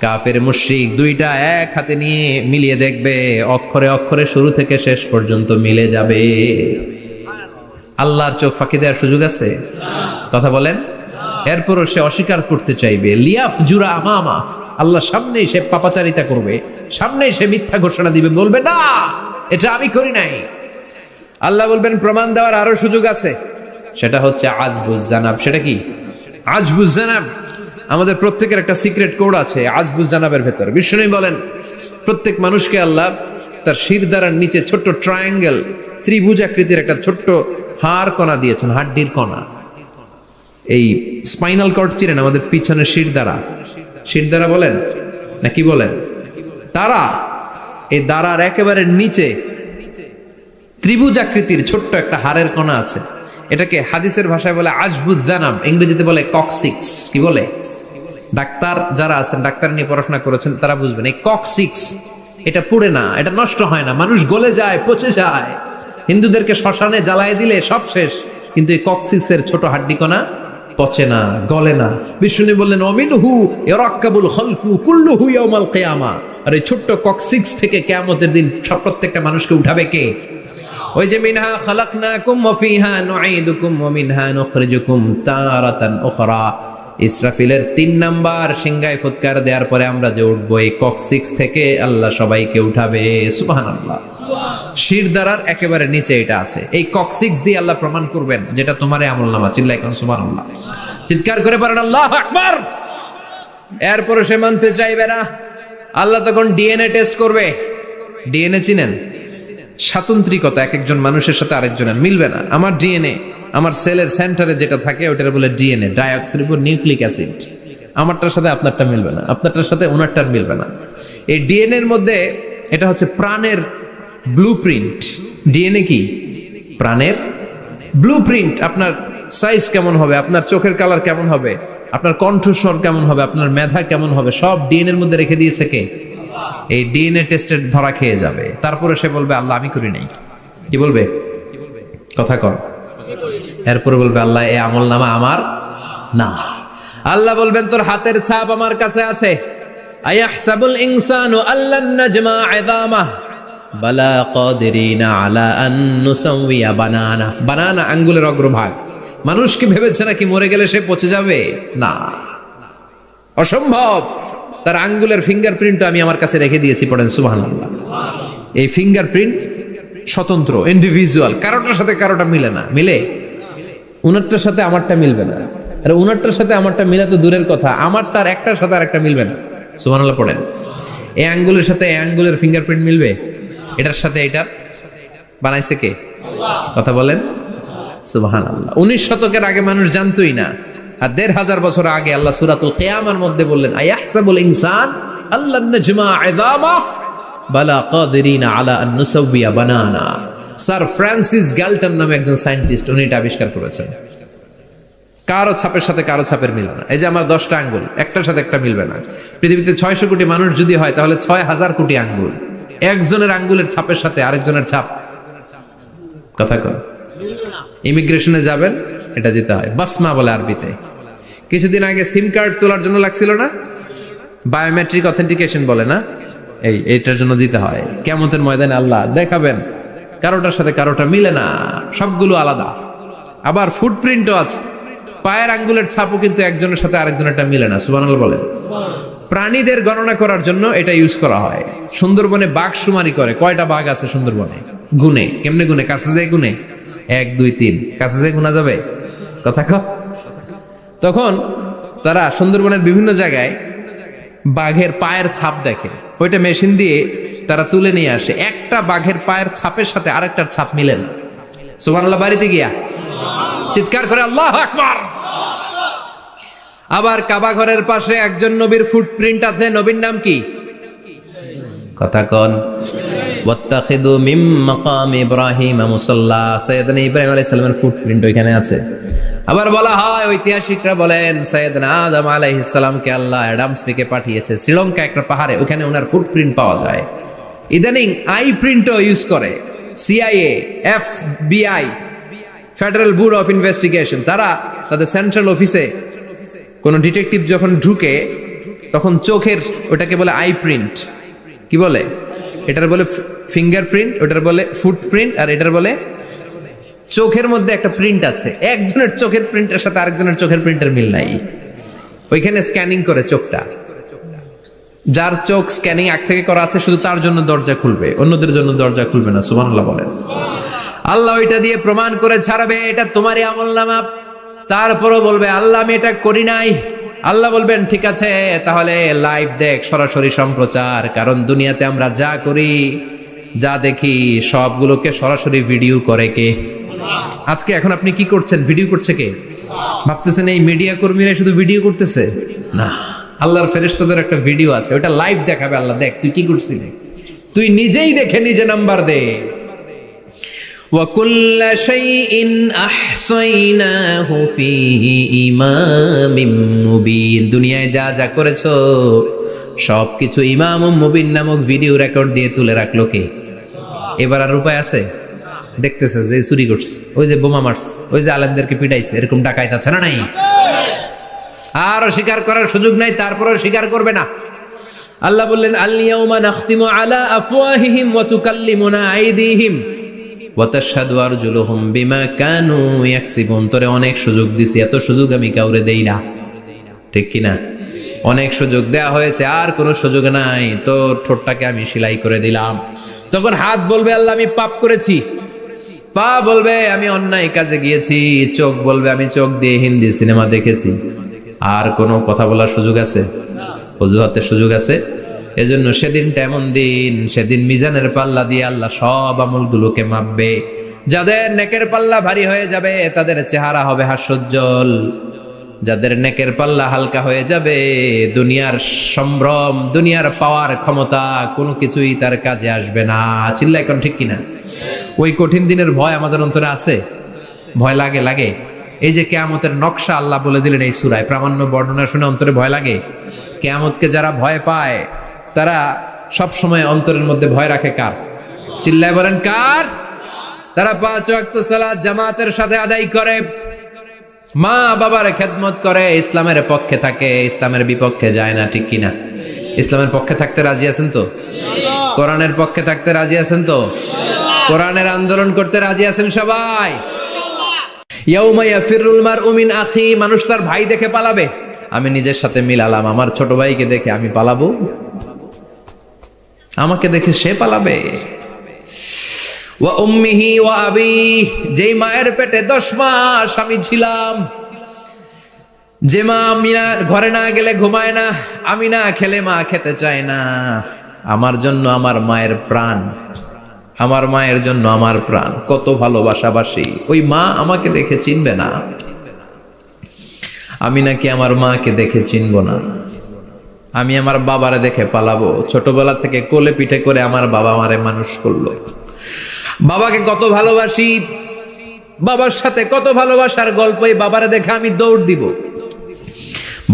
কাফের মুশরিক দুইটা এক হাতে নিয়ে মিলিয়ে দেখবে, অক্ষরে অক্ষরে শুরু থেকে শেষ পর্যন্ত মিলে যাবে। আল্লাহর চোখ ফাঁকি দেওয়ার সুযোগ আছে? কথা বলেন। এরপরও সে অস্বীকার করতে চাইবে। লিয়াফ জুরা আমামা, আল্লাহ সামনেই সে পাপাচারিতা করবে, সামনেই সে মিথ্যা ঘোষণা দিবে, বলবে না এটা আমি করি নাই। আল্লাহ বলবেন প্রমাণ দেওয়ার আরো সুযোগ আছে, সেটা হচ্ছে আজবুজ জানাব। সেটা কি? আজবুজ জানাব। আমাদের প্রত্যেকের একটা সিক্রেট কোড আছে আজবুজ জানাবের ভেতর। বিষ্ণু বলেন প্রত্যেক মানুষকে আল্লাহ তার শিরদাঁড়ার নিচে ছোট্ট ট্রায়াঙ্গেল, ত্রিভুজ আকৃতির একটা ছোট্ট হাড় কণা দিয়েছেন, হাড্ডির কণা। এই স্পাইনাল কর্ড চিনেন, আমাদের পিছনে শিরদাঁড়া, শিরদাঁড়া বলেন না কি বলেন? তারা এই দাঁড়ার একেবারে নিচে ত্রিভুজ আকৃতির ছোট্ট একটা হাড়ের কণা আছে। এটাকে হাদিসের ভাষায় বলে আজবুজ জানাব, ইংরেজিতে বলে ককসিক্স। কি বলে? ডাক্তার যারা আছেন, ডাক্তার নিয়ে পড়াশোনা করেছেন, তারা বুঝবেন এই ককসিক্স এটা পুড়ে না, এটা নষ্ট হয় না, মানুষ গলে যায়, পচে যায়। হিন্দুদেরকে শ্মশানে জ্বালায় দিলে সব শেষ, কিন্তু এই ককসিক্সের ছোট হাড্ডি কণা পচে না, গলে না। বিষ্ণু বললেন অমিনহু ইয়ারাক্কাবুল খালকু কুল্লুহু ইয়াউমাল কিয়ামা। আর এই ছোট্ট ককসিক্স থেকে কিয়ামতের দিন সব প্রত্যেকটা মানুষকে উঠাবে কে? ওই যে মিনহা খালাকনাকুম ওয়া ফিহা নুঈদুকুম ওয়া মিনহা নুখরিজুকুম তারাতান উখরা। ইসরাফিলের 3 নাম্বার সিংহায় ফুৎকার দেওয়ার পরে আমরা যে উঠবো, এই ককসিক্স থেকে আল্লাহ সবাইকে উঠাবে। সুবহানাল্লাহ। শিরদাঁড়ার একেবারে নিচে এটা আছে। এই ককসিক্স দিয়ে আল্লাহ প্রমাণ করবেন যেটা তোমার আমলনামা। চিল্লায় কোন সুবহানাল্লাহ, চিৎকার করে পারেন আল্লাহু আকবার। এরপরে সে মানতে চাইবে না। আল্লাহ তখন ডিএনএ টেস্ট করবে। ডিএনএ চিনেন? স্বাতন্ত্রিকতা, এক একজন মানুষের সাথে আরেকজনের মিলবে না। আমার ডিএনএ, আমার সেলের সেন্টারে যেটা থাকে ওটার বলে ডিএনএ, ডাইঅক্সিরিবো নিউক্লিক অ্যাসিড। আমারটার সাথে আপনারটা মিলবে না, আপনারটার সাথে ওনারটার মিলবে না। এই ডিএনএ এর মধ্যে এটা হচ্ছে প্রাণের ব্লুপ্রিন্ট। ডিএনএ কি? প্রাণের ব্লুপ্রিন্ট। আপনার সাইজ কেমন হবে, আপনার চোখের কালার কেমন হবে, আপনার কণ্ঠস্বর কেমন হবে, আপনার মেধা কেমন হবে, সব ডিএনএ এর মধ্যে রেখে দিয়েছে কে? এই ডিএনএ টেস্টের ধরা খেয়ে যাবে। তারপরে সে বলবে আল্লাহ আমি করি নাই। কি বলবে? কথা কর। এরপরে বলবে আল্লাহ এই আমলনামা আমার না। আল্লাহ বলবেন তোর হাতের ছাপ আমার কাছে আছে। আয়াহসাবুল ইনসানু আল্লান নাজমা ইযামাহ বালা কাদিরিনা আলা আন নুসাউইয়া বানানা। বানানা আঙ্গুলের অগ্রভাগ। মানুষ কি ভেবেছে নাকি মরে গেলে সে পচে যাবে? না, অসম্ভব। তার আঙ্গুলের ফিঙ্গারপ্রিন্ট আমি আমার কাছে রেখে দিয়েছি। পড়েন সুবহানাল্লাহ। এই ফিঙ্গারপ্রিন্ট স্বতন্ত্র, ইন্ডিভিজুয়াল, কারোটার সাথে কারোটা মিলে না। মিলে? উনারটার সাথে আমারটা মিলবে না। আর উনারটার সাথে আমারটা মিলা তো দূরের কথা, আমার তার একটার সাথে আরেকটা মিলবে না। সুবহানাল্লাহ পড়েন। এই আঙ্গুলের সাথে এই আঙ্গুলের ফিঙ্গারপ্রিন্ট মিলবে? এটার সাথে এটার বানাইছে কে? কথা বলেন সুবহানাল্লাহ। 19 শতকের আগে মানুষ জানতোই না। আর 1500 বছর আগে আল্লাহ সূরাতুল কিয়ামার মধ্যে বললেন আয়াহসাবুল ইনসান আল্লান নাজমা ইযামা বালা কাদিরিনা আলা আন নুসাউইয়া বানানা। স্যার ফ্রান্সিস গ্যালটন নামে একজন সায়েন্টিস্ট, উনি এটা আবিষ্কার করেছেন। কারো ছাপের সাথে কারো ছাপের মিলবে না। এই যে আমার 10টা আঙ্গুল, একটার সাথে একটা মিলবে না। পৃথিবীতে 600 কোটি মানুষ যদি হয় তাহলে 6000 কোটি আঙ্গুল। একজনের আঙ্গুলের ছাপের সাথে আরেকজনের ছাপ, কথা কর। ইমিগ্রেশনে যাবেন, এটা দিতে হয়, বাসমা বলে আরবিতে। কিছুদিন আগে সিম কার্ড তোলার জন্য লাগছিল না, বায়োমেট্রিক অথেন্টিকেশন বলে না, এইটার জন্য দিতে হয়। কিয়ামতের ময়দানে আল্লাহ দেখাবেন কারোটার সাথে কারোটা মিলে না, সবগুলো আলাদা। আবার ফুটপ্রিন্টও আছে, পায়ের আঙ্গুলের ছাপও কিন্তু একজনের সাথে আরেকজনেরটা মিলে না। সুবহানাল্লাহ বলেন। প্রাণীদের গণনা করার জন্য এটা ইউজ করা হয়। সুন্দরবনে বাঘ শুমারি করে, কয়টা বাঘ আছে সুন্দরবনে গুনে। কেমনে গুনে? কাছে যায় গুনে, 1 2 3, কাছে যায় গুনা যাবে? কথা কও। তখন তারা সুন্দরবনের বিভিন্ন জায়গায় বাঘের পায়ের ছাপ দেখে, ওইটা মেশিন দিয়ে তারা তুলে নিয়ে আসে। একটা বাঘের পায়ের ছাপের সাথে আরেকটার ছাপ মিলে না। সুবহানাল্লাহ বাড়িতে গিয়া চিৎকার করে আল্লাহু আকবার। আবার কাবা ঘরের পাশে একজন নবীর ফুটপ্রিন্ট আছে, নবীর নাম কি? কথা কন। ওয়াত্তাখিদু মিন মাকাম ইব্রাহিম মুসাল্লা, সাইয়েদনা ইব্রাহিম আলাইহিস সালামের ফুটপ্রিন্ট ওইখানে আছে। আবার বলা হয়, ঐতিহাসিকরা বলেন সাইয়েদনা আদম আলাইহিস সালামকে আল্লাহ অ্যাডামস থেকে পাঠিয়েছে শ্রীলঙ্কা একটা পাহাড়ে, ওখানে ওনার ফুটপ্রিন্ট পাওয়া যায়। ইদানিং আই প্রিন্টও ইউজ করে CIA, FBI, federal bureau of investigation. তারা তাদের সেন্ট্রাল অফিসে কোন ডিটেকটিভ যখন ঢুকে তখন চোখের, ওটাকে বলে আই প্রিন্ট, কি বলে এটার বলে ফিঙ্গারপ্রিন্ট, ওটার বলে ফুটপ্রিন্ট, আর এটার বলে চোখের মধ্যে একটা প্রিন্ট আছে। একজনের চোখের প্রিন্টের সাথে আরেকজনের চোখের প্রিন্টের মিল নাই, ওইখানে স্ক্যানিং করে চোখটা। যার চোখ স্ক্যানিং আগ থেকে করা আছে শুধু তার জন্য দরজা খুলবে, অন্যদের জন্য দরজা খুলবে না। সুবহানাল্লাহ বলেন। আল্লাহ ওইটা দিয়ে প্রমাণ করে ছাড়বে এটা তোমারই আমলনামা। তারপরও বলবে আল্লাহ আমি এটা করি নাই। আল্লাহ বলবেন ঠিক আছে, তাহলে লাইভ দেখ, সরাসরি সম্প্রচার। কারণ দুনিয়াতে আমরা যা করি, যা দেখি, সবগুলোকে সরাসরি ভিডিও করে কে? আজকে এখন আপনি কি করছেন, ভিডিও করছে কে? ভাবতেছেন এই মিডিয়া কর্মীরা শুধু ভিডিও করতেছে? না, আল্লাহর ফেরেশতাদের একটা ভিডিও আছে, ওটা লাইভ দেখাবে। আল্লাহ দেখ তুই কি করছিলি, তুই নিজেই দেখে নিজে নাম্বার দে। وَكُلَّ شَيْءٍ أَحْصَيْنَاهُ فِي إِمَامٍ مُبِينٍ। দুনিয়ায় যা যা করেছো সবকিছু ইমাম মুবিন নামক ভিডিও রেকর্ড দিয়ে তুলে রাখলো কে? এবার আর উপায় আছে? দেখতেছে যে চুরি করছে, ওই যে বোমা মারছে, ওই যে আলেমদেরকে পিটাইছে, এরকম ডাকাইত আছে না নাই? আর স্বীকার করার সুযোগ নাই, তারপরেও স্বীকার করবে না। আল্লাহ বললেন আল ইয়াউমা নাখতিমু আলা আফওয়াহিহিম ওয়া তুকাল্লিমুনা আইদিহিম ওয়া তাশহাদু আরজুলুহুম বিমা কানু ইয়াকসিবুন। তোরে অনেক সুযোগ দিছি, এত সুযোগ আমি কাউরে দেই না, ঠিক কি না? অনেক সুযোগ দেয়া হয়েছে, আর কোনো সুযোগ নাই, তোর ঠোঁটটাকে আমি সেলাই করে দিলাম। তখন হাত বলবে আল্লাহ আমি পাপ করেছি, পা বলবে আমি অন্যায় কাজে গিয়েছি, চোখ বলবে আমি চোখ দিয়ে হিন্দি সিনেমা দেখেছি। আর কোনো কথা বলার সুযোগ আছে? অজুহাতের সুযোগ আছে? এজন্য সেদিনটা এমন দিন, সেদিন মিজানের পাল্লা দিয়ে আল্লাহ সব আমলগুলোকে মাপবে। যাদের নেকের পাল্লা ভারী হয়ে যাবে তাদের চেহারা হবে হাস্যোজ্জ্বল, যাদের নেকের পাল্লা হালকা হয়ে যাবে দুনিয়ার সম্ভ্রম, দুনিয়ার পাওয়ার ক্ষমতা কোনো কিছুই তার কাজে আসবে না। চিল্লা এখন ঠিক কিনা? ওই কঠিন দিনের ভয় আমাদের অন্তরে আছে? ভয় লাগে? লাগে। এই যে কিয়ামতের নকশা আল্লাহ বলে দিলেন এই সূরায়, প্রামাণ্য বর্ণনা শুনে অন্তরে ভয় লাগে? কিয়ামতকে যারা ভয় পায় তারা সব সময় অন্তরের মধ্যে ভয় রাখে কার? চিল্লায় বলেন কার? তারা 5 ওয়াক্ত সালাত জামাতের সাথে আদায় করে, মা বাবার খেদমত করে, ইসলামের পক্ষে থাকে, ইসলামের বিপক্ষে যায় না, ঠিক কিনা? ইসলামের পক্ষে থাকতে রাজি আছেন তো? কোরআনের পক্ষে থাকতে রাজি আছেন তো? কোরআনের আন্দোলন করতে রাজি আছেন সবাই? ইয়াউমা ইয়াফিরুল মারউ মিন আখি, মানুষ তার ভাই দেখে পালাবে। আমি নিজের সাথে মিলালাম, আমার ছোট ভাইকে দেখে আমি পালাবো, আমাকে দেখে সে পালাবে। ওয়া উম্মিহি ওয়া আবি, যেই মায়ের পেটে 10 মাস আমি ছিলাম, যে মা আমি না ঘরে না গেলে ঘুমায় না, আমি না খেলে মা খেতে চায় না, আমার জন্য আমার মায়ের প্রাণ, আমার মায়ের জন্য আমার প্রাণ, কত ভালোবাসাবাসি। ওই মা আমাকে দেখে চিনবে না, আমি নাকি আমার মাকে দেখে চিনব না। আমি আমার বাবারে দেখে পালাবো। ছোটবেলা থেকে কোলে পিঠে করে আমার বাবা আমারে মানুষ করলো, বাবাকে কত ভালোবাসি, বাবার সাথে কত ভালোবাসার গল্প, এই বাবারে দেখে আমি দৌড় দিব,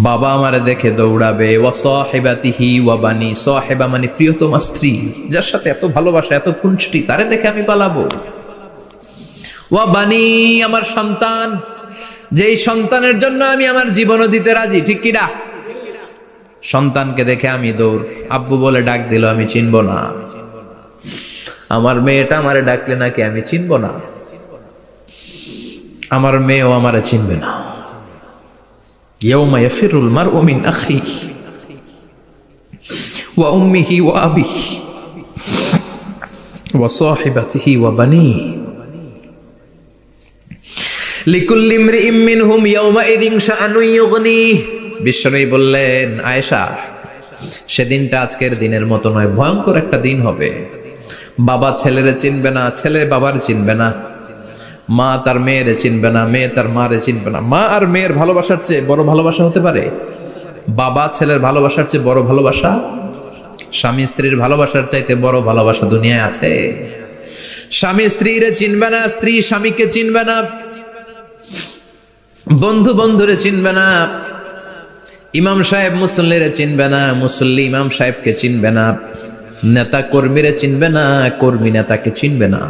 বাবা আমারে দেখে দৌড়াবে। ওয়া সাহিবাতিহি ওয়া বানি, সাহিবা মানে প্রিয়তমা স্ত্রী, যার সাথে এত ভালোবাসা, এত খুনসুটি, তারে দেখে আমি পালাবো। ওয়া বানি, আমার সন্তান, যেই সন্তানের জন্য আমি আমার জীবনও দিতে রাজি, ঠিক কিনা? সন্তানকে দেখে আমি দৌড়। আব্বু বলে ডাক দিল, আমি চিনব না। আমার মেয়েটা আমারে ডাকলে নাকি আমি চিনব না, আমার মেয়েও আমারে চিনবে না। ইয়াউমা ইয়াফিরুল মারউ মিন আখিহি ওয়া উম্মিহি ওয়া আবিহি ওয়া সাহিবাতিহি ওয়া বানিহি লিকুল্লি ইমরিইম মিনহুম ইয়াউমাইযিন শাআনুন ইউগনিহি। বিশ্বনবী বললেন, আয়েশা, সেদিনটা আজকের দিনের মতো নয়, ভয়ঙ্কর একটা দিন হবে। বাবা ছেলেরে চিনবে না, ছেলে বাবার চিনবে না, মা তার মেয়েরে চিনবে না, মেয়ে তার মারে চিনবে না। মা আর মেয়ের ভালোবাসার চেয়ে বড় ভালোবাসা হতে পারে? বাবা ছেলের ভালোবাসার চেয়ে বড় ভালোবাসা? স্বামী স্ত্রীর ভালোবাসার চাইতে বড় ভালোবাসা দুনিয়ায় আছে? স্বামী স্ত্রীরে চিনবে না, স্ত্রী স্বামীকে চিনবে না, বন্ধু বন্ধুরে চিনবে না, ইমাম সাহেব মুসল্লিরে চিনবে না, মুসল্লি ইমাম সাহেবকে চিনবে না, নেতা কর্মীরে চিনবে না, কর্মী নেতাকে চিনবে না।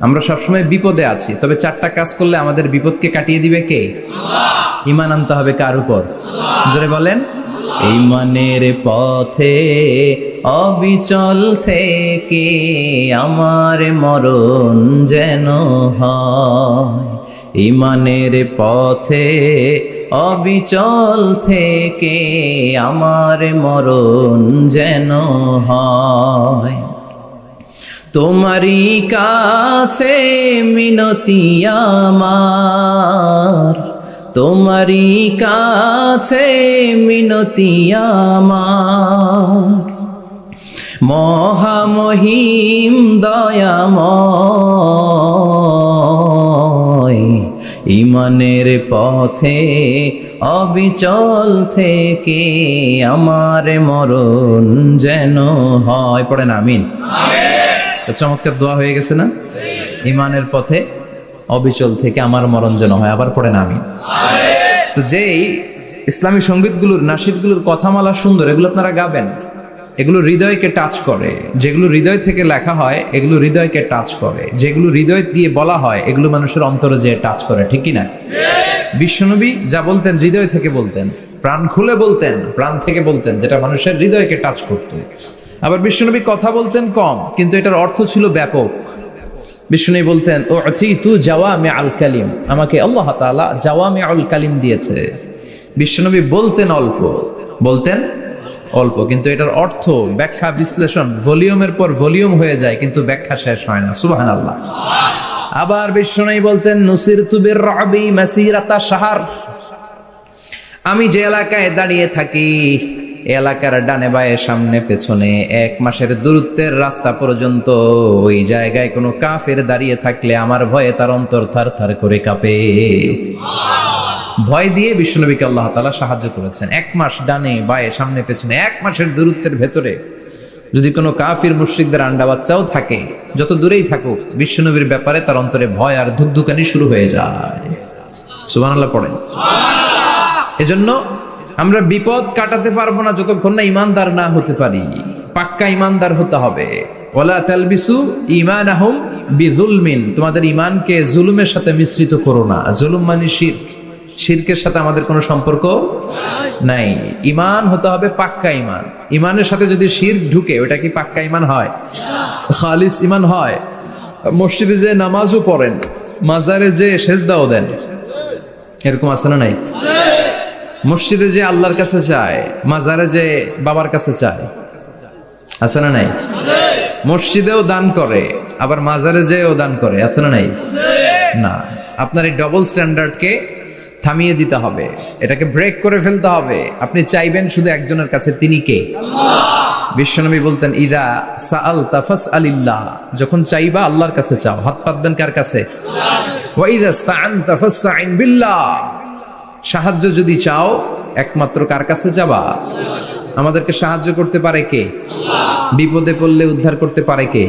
আমরা সবসময় বিপদে আছি, তবে চারটা কাজ করলে আমাদের বিপদকে কাটিয়ে দিবে কে? ঈমান আনতে হবে কার উপর? জোরে বলেন। ঈমানের পথে অবিচল থেকে আমার মরণ যেন হয়। ঈমানের পথে অবিচল থেকে আমার মরণ যেন হয়। তোমারই কাছে মিনতি আমার, তোমারই কাছে মিনতি আমার, মহামহিম দয়াময়। ঈমানের পথে অবিচল থেকে আমার মরণ যেন হয়। পড়েন আমিন। তো চমৎকার দোয়া হয়ে গেছে না? ঈমানের পথে অবিচল থেকে আমার মরণ যেন হয়। আবার পড়েন আমিন। তো যেই ইসলামী সঙ্গীতগুলোর, নাশিদগুলোর কথামালা সুন্দর, এগুলো আপনারা গাবেন, এগুলো হৃদয়কে টাচ করে। যেগুলো হৃদয় থেকে লেখা হয় এগুলো হৃদয়কে টাচ করে। যেগুলো হৃদয় দিয়ে বলা হয় এগুলো মানুষের অন্তরে যে টাচ করে, ঠিক কি না? বিশ্বনবী যা বলতেন হৃদয় থেকে বলতেন, প্রাণ খুলে বলতেন, প্রাণ থেকে বলতেন, যেটা মানুষের হৃদয়কে টাচ করত। আবার বিশ্বনবী কথা বলতেন কম, কিন্তু এটার অর্থ ছিল ব্যাপক। বিশ্বনবী বলতেন ও তু জাওয়ামি আল কালিম, আমাকে আল্লাহ তাআলা জাওয়ামি আল কালিম দিয়েছে। বিশ্বনবী বলতেন অল্প, বলতেন অল্প, কিন্তু এটার অর্থ, ব্যাখ্যা, বিশ্লেষণ ভলিউমের পর ভলিউম হয়ে যায়, কিন্তু ব্যাখ্যা শেষ হয় না। সুবহানাল্লাহ। আবার বিশ্বনবী বলতেন নুসিরতু বির-রা'বি মাসিরাতা শাহর, আমি যে এলাকায় দাঁড়িয়ে থাকি এলাকার ডানে বায়ে সামনে পেছনে 1 মাসের দূরত্বের রাস্তা পর্যন্ত ওই জায়গায় কোনো কাফের দাঁড়িয়ে থাকলে আমার ভয়ে তার অন্তর থার করে কাঁপে। ভয় দিয়ে বিশ্বনবীকে আল্লাহ তাআলা সাহায্য করেছেন। 1 মাস ডানে বায়ে সামনে পেছনে 1 মাসের দূরত্বের ভেতরে যদি কোনো কাফির মুশরিকদের আন্ডা বাচ্চাও থাকে, যত দূরেই থাকুক, বিশ্বনবীর ব্যাপারে তার অন্তরে ভয় আর ধুকধুকানি শুরু হয়ে যায়। সুবহানাল্লাহ পড়েন। এজন্য আমরা বিপদ কাটাতে পারবো না যতক্ষণ না ঈমানদার না হতে পারি। পাক্কা ঈমানদার হতে হবে। ওয়ালা তালবিসু ঈমানাহুম বিযুলমিন, তোমাদের ঈমানকে জুলুমের সাথে মিশ্রিত করো না। জুলুম মানে শিরক, শিরকের সাথে আমাদের কোনো সম্পর্ক নাই। ঈমান হতে হবে পাক্কা ঈমান। ঈমানের সাথে যদি শিরক ঢুকে ওটা কি পাক্কা ঈমান হয়? খালিস ঈমান হয়? মসজিদে যে নামাজও পড়েন, মাজারে যে সেজদাও দেন, এরকম আছে না নাই? মসজিদে যে আল্লাহর কাছে চায়, মাজারে যে বাবার কাছে চায়, আছে না নাই? মসজিদেও দান করে, আবার মাজারে যেও দান করে, আছে না নাই? না, আপনার এই ডবল স্ট্যান্ডার্ডকে থামিয়ে দিতে হবে, এটাকে ব্রেক করে ফেলতে হবে। আপনি চাইবেন শুধু একজনের কাছে, তিনি কে? বিশ্বনবী বলতেন ইদা সাআলতা ফাসআলিল্লাহ, যখন চাইবা আল্লাহর কাছে চাও। হাত পাতবেন কার কাছে? ওয়া ইদা ইসতাআনতা ফাসতাইন বিল্লাহ, সাহায্য যদি চাও একমাত্র কার কাছে যাবা? আমাদেরকে সাহায্য করতে পারে কে? বিপদে পড়লে উদ্ধার করতে পারে কে?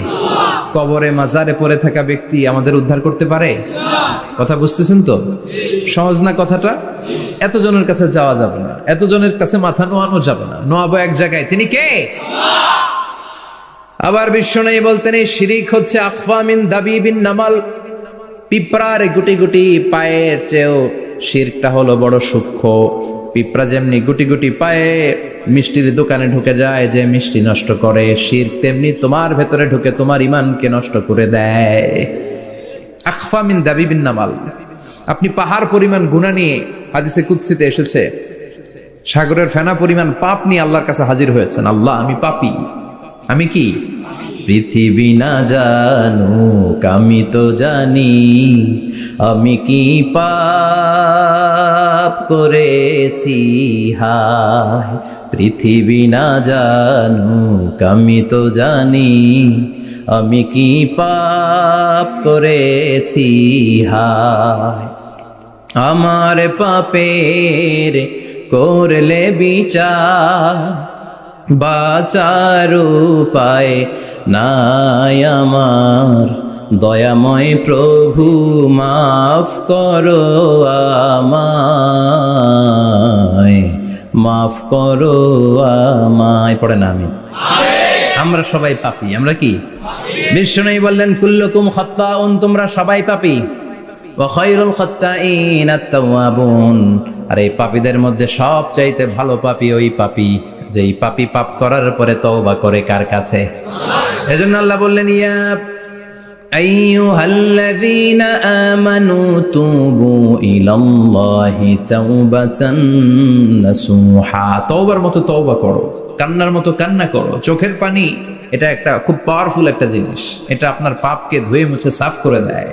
কবরে মাজারে পড়ে থাকা ব্যক্তি আমাদের উদ্ধার করতে পারে? কথা বুঝতেছেন তো? সহজ না কথাটা? এতজনের কাছে যাওয়া যাবে না, এতজনের কাছে মাথা নোয়ানো যাবে না, নোয়াবো এক জায়গায়, তিনি কে? আবার বিশ্বনবী বলতেন এই শিরিক হচ্ছে আখফা মিন দাবিবিন নামাল, পিঁপড়ার গুটি গুটি পায়ের চেয়েও শিরকটা হলো বড় সূক্ষ্ম। পিঁপড়া যেমনি গুটি গুটি পায়ে মিষ্টির দোকানে ঢুকে যায়, যে মিষ্টি নষ্ট করে, শিরক তেমনি তোমার ভেতরে ঢুকে তোমার ঈমানকে নষ্ট করে দেয়। আখফা মিন দাবিবিন নামাল। আপনি পাহাড় পরিমাণ গুনাহ নিয়ে, হাদিসে কুদসিতে এসেছে, সাগরের ফেনা পরিমাণ পাপ নিয়ে আল্লাহর কাছে হাজির হয়েছেন। আল্লাহ, আমি পাপী, আমি কি? পৃথিবী না জানুক আমি তো জানি, আমি কি পাপ করেছি হায়। পৃথিবী না জানুক আমি তো জানি, আমি কি পাপ করেছি হায়, আমার পাপের করলে বিচার, বাঁচার উপায় নাই আমার, দয়াময় প্রভু মাফ করো আমায়, মাফ করো আমায়। পড়ে না আমি, আমরা সবাই পাপী। আমরা কি? বিষ্ণু বললেন কুল্লুকুম খাত্তাউন, তোমরা সবাই পাপী, ওয়া খায়রুল খাত্তাইন আত-তাওয়াবুন, আর এই পাপীদের মধ্যে সবচাইতে ভালো পাপী ওই পাপী যেই পাপী পাপ করার পরে তওবা করে কার কাছে? এজন্য আল্লাহ বললেন ইয়া আইয়ুহাল্লাযীনা আমানু তুবু ইলাল্লাহি তাওবাতান নাসুহা, তওবার মতো তওবা করো, কান্নার মতো কান্না করো। চোখের পানি এটা একটা খুব পাওয়ারফুল একটা জিনিস, এটা আপনার পাপকে ধুয়ে মুছে সাফ করে দেয়,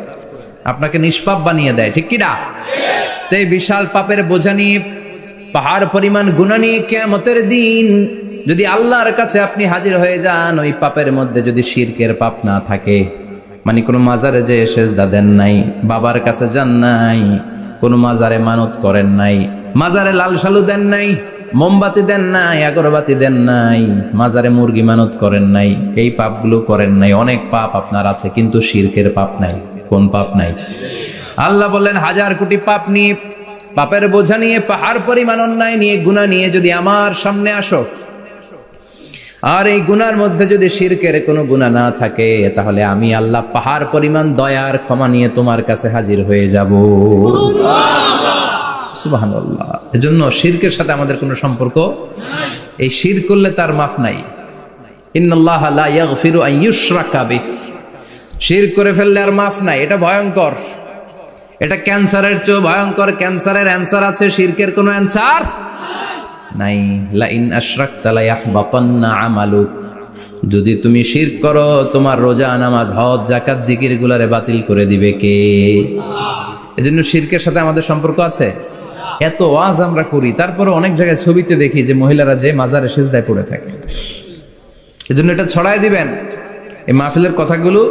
আপনাকে নিষ্পাপ বানিয়ে দেয়, ঠিক কি না? তো এই বিশাল পাপের বোঝা নিয়ে, পাহাড় পরিমাণ গুনাহ নিয়ে কিয়ামতের দিন যদি আল্লাহর কাছে আপনি হাজির হয়ে যান, ওই পাপের মধ্যে যদি শিরকের পাপ না থাকে, মানে কোনো মাজারে যে সেজদা দেন নাই, বাবার কাছে যান নাই, কোনো মাজারে মানত করেন নাই, মাজারে লাল শালু দেন নাই, মোমবাতি দেন নাই, আগরবাতি দেন নাই, মাজারে মুরগি মানত করেন নাই, এই পাপগুলো করেন নাই, অনেক পাপ আপনার আছে, কিন্তু শিরকের পাপ নাই। কোন পাপ নাই? আল্লাহ বললেন হাজার কোটি পাপ নিয়ে, পাপের বোঝা নিয়ে, পাহাড় পরিমাণ অন্যায় নিয়ে, গুনাহ নিয়ে যদি আমার সামনে আসো, আর এই গুনার মধ্যে যদি শিরকের কোনো গুনাহ না থাকে, তাহলে আমি আল্লাহ পাহাড় পরিমাণ দয়ার ক্ষমা নিয়ে তোমার কাছে হাজির হয়ে যাব। সুবহানাল্লাহ। এজন্য শিরকের সাথে আমাদের কোনো সম্পর্ক এই শিরক করলে তার মাফ নাই। ইন্নাল্লাহা লা ইয়াগফিরু আন ইউশরাকা বিহি, শিরক করে ফেললে আর মাফ নাই। এটা ভয়ঙ্কর, এটা ক্যান্সারের চেয়ে ভয়ঙ্কর। ক্যান্সারের অ্যানসার আছে, শিরকের কোনো অ্যানসার নাই। লা ইন আশরাকতা লা ইয়াহবাতান্না আমালুক, যদি তুমি শিরক করো তোমার রোজা, নামাজ, হজ, যাকাত, জিকির গুলারে বাতিল করে দিবে কে? এজন্য শিরকের সাথে আমাদের সম্পর্ক আছে। এত ওয়াজ আমরা করি, তারপরে অনেক জায়গায় ছবিতে দেখি যে মহিলারা যে মাজারে সিজদায় পড়ে থাকে। এজন্য এটা ছড়ায় দিবেন, এই মাহফিলের কথাগুলো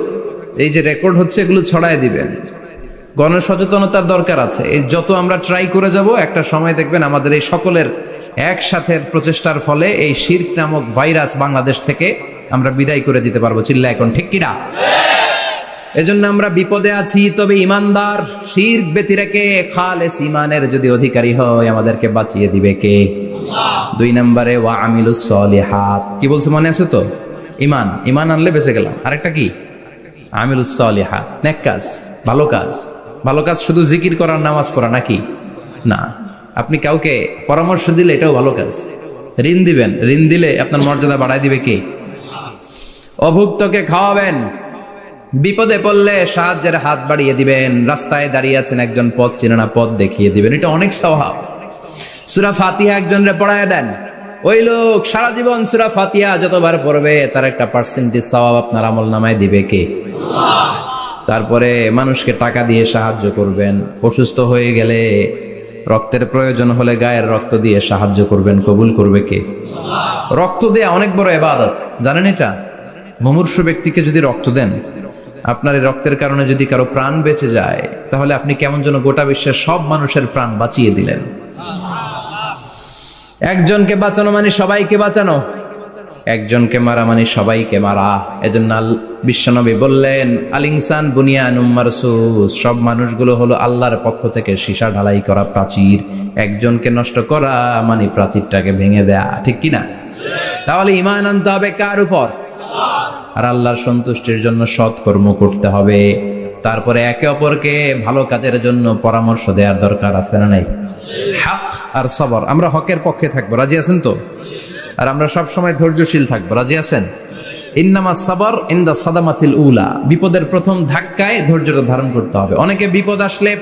এই যে রেকর্ড হচ্ছে এগুলো ছড়ায় দিবেন। গণসচেতনতার দরকার আছে। এই যত আমরা ট্রাই করে যাব, একটা সময় দেখবেন আমাদের এই সকলের একসাথে প্রচেষ্টার ফলে এই শিরক নামক ভাইরাস বাংলাদেশ থেকে আমরা বিদায় করে দিতে পারবো। চিল্লা এখন ঠিক কিনা? এজন্য আমরা বিপদে আছি, তবে ইমানদার শিরক ব্যতি রেখে খালেস ইমানের যদি অধিকারী হয়, আমাদেরকে বাঁচিয়ে দিবে কে? দুই নম্বরে ওয়া আমিলুস সলিহাত, কি বলছে মনে আছে তো? ইমান, ইমান আনলে বেঁচে গেলাম। আরেকটা কি? আমিলুস সলিহাত, নেক কাজ, ভালো কাজ। ভালো কাজ শুধু জিকির করার, নামাজ পড়া নাকি? না, আপনি কাউকে পরামর্শ দিলে এটাও ভালো কাজ। ঋণ দিবেন, ঋণ দিলে আপনার মর্যাদা বাড়ায় দিবে কে? অভুক্তকে খাওয়াবেন, বিপদে পড়লে সাহায্যের হাত বাড়িয়ে দিবেন, রাস্তায় দাঁড়িয়ে আছেন একজন পথ চেনে না, পথ দেখিয়ে দিবেন, এটা অনেক সওয়াব। সূরা ফাতিহা একজনরে পড়ায় দেন, ওই লোক সারা জীবন সূরা ফাতিহা যতবার পড়বে তার একটা পার্সেন্টেজ সওয়াব আপনার আমলনামায় দিবে কে? তারপরে মানুষকে টাকা দিয়ে সাহায্য করবেন, অসুস্থ হয়ে গেলে, রক্তের প্রয়োজন হলে গায়ের রক্ত দিয়ে সাহায্য করবেন, কবুল করবে কে? রক্ত দেয়া অনেক বড় ইবাদত, জানেন এটা? মুমূর্ষু ব্যক্তিকে যদি রক্ত দেন, আপনার এই রক্তের কারণে যদি কারো প্রাণ বেঁচে যায়, তাহলে আপনি কেমন যেন গোটা বিশ্বের সব মানুষের প্রাণ বাঁচিয়ে দিলেন। একজনকে বাঁচানো মানে সবাইকে বাঁচানো, একজনকে মারা মানে সবাইকে মারা। এজন্য বিশ্বনবী বললেন আল ইনসান বুনিয়ানুম মারসুস, সব মানুষগুলো হলো আল্লাহর পক্ষ থেকে সীসা ঢালাই করা প্রাচীর। একজনকে নষ্ট করা মানে প্রাচীরটাকে ভেঙে দেয়া, ঠিক কিনা? তাহলে ঈমান আনতে হবে কার উপর? আর আল্লাহর সন্তুষ্টির জন্য সৎ কর্ম করতে হবে। তারপরে একে অপরকে ভালো কাজের জন্য পরামর্শ দেওয়ার দরকার আছে না নাই? হক আর সবর, আমরা হকের পক্ষে থাকবো, রাজি আছেন তো? আর আমরা সব সময় ধৈর্যশীল থাকবো, রাজি আছেন? ইন্নামাস সাবর ইনদা সাদামাতিল উলা, বিপদের প্রথম ধাক্কায় ধৈর্যটা ধারণ করতে হবে। অনেকে বিপদ আসলে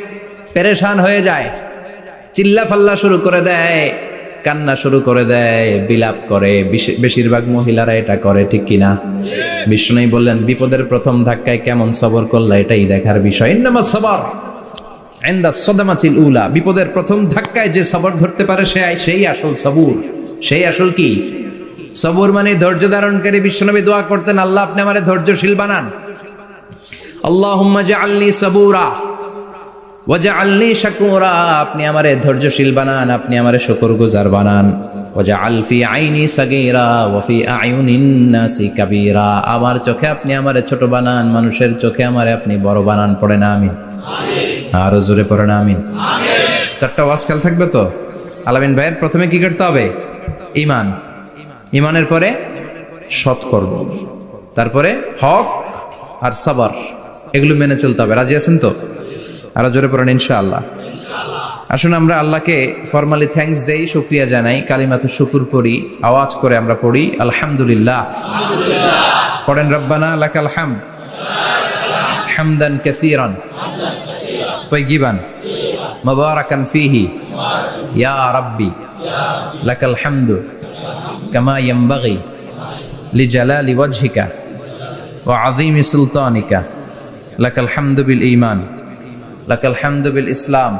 পেরেশান হয়ে যায়, চিল্লা ফাল্লা শুরু করে দেয়, কান্না শুরু করে দেয়, বিলাপ করে। বেশিরভাগ মহিলারা এটা করে, ঠিক কিনা? বিষ্ণু বললেন বিপদের প্রথম ধাক্কায় কেমন সবর করলা এটাই দেখার বিষয়। ইন্নামাস সাবর ইনদা সাদামাতিল উলা, বিপদের প্রথম ধাক্কায় যে সবর ধরতে পারে সেই আসল সবুর, সেই আসল কি সবর মানে ধৈর্য ধারণকারী। বিশ্বনবী দোয়া করতেন, আল্লাহ আপনি আমারে ধৈর্যশীল বানান। আল্লাহুম্মা জাআলনি সাবুরা ওয়াজআলনি শাকুরা, আপনি আমারে ধৈর্যশীল বানান, আপনি আমারে শুকরগুজার বানান। ওয়াজআল ফি আইনি সাগীরা ওয়া ফি আয়ুনিন নাসি কাবীরা, আমার চোখে আপনি আমারে ছোট বানান, মানুষের চোখে আমারে আপনি বড় বানান। পড়েন আমিন। আরো জোরে পড়েন আমিন। চারটা ওয়াজ কাল থাকবে তো। আলামিন ভাইয়ের প্রথমে কি করতে হবে? ঈমান। ঈমানের পরে সৎকর্ম, তারপরে হক আর সাবর, এগুলো মেনে চলতে হবে। রাজি আছেন তো? আরো জোরে পড়েন ইনশাআল্লাহ। আসুন আমরা আল্লাহকে ফরমালি থ্যাঙ্কস দেই, শুকরিয়া জানাই, কালিমাতুশ শুকুর পড়ি, আওয়াজ করে আমরা পড়ি আলহামদুলিল্লাহ। পড়েন রব্বানা লাকাল হামদ হামদান কাসীরান তাইয়িবান মুবারাকান ফীহি ইয়া রাব্বি লাকাল হামদু কামা ইয়ানবাগি লিজালালি ওয়াজহিকা ওয়া আযীমি সুলতানিকা লাকাল হামদু বিল ঈমান লাকাল হামদু বিল ইসলাম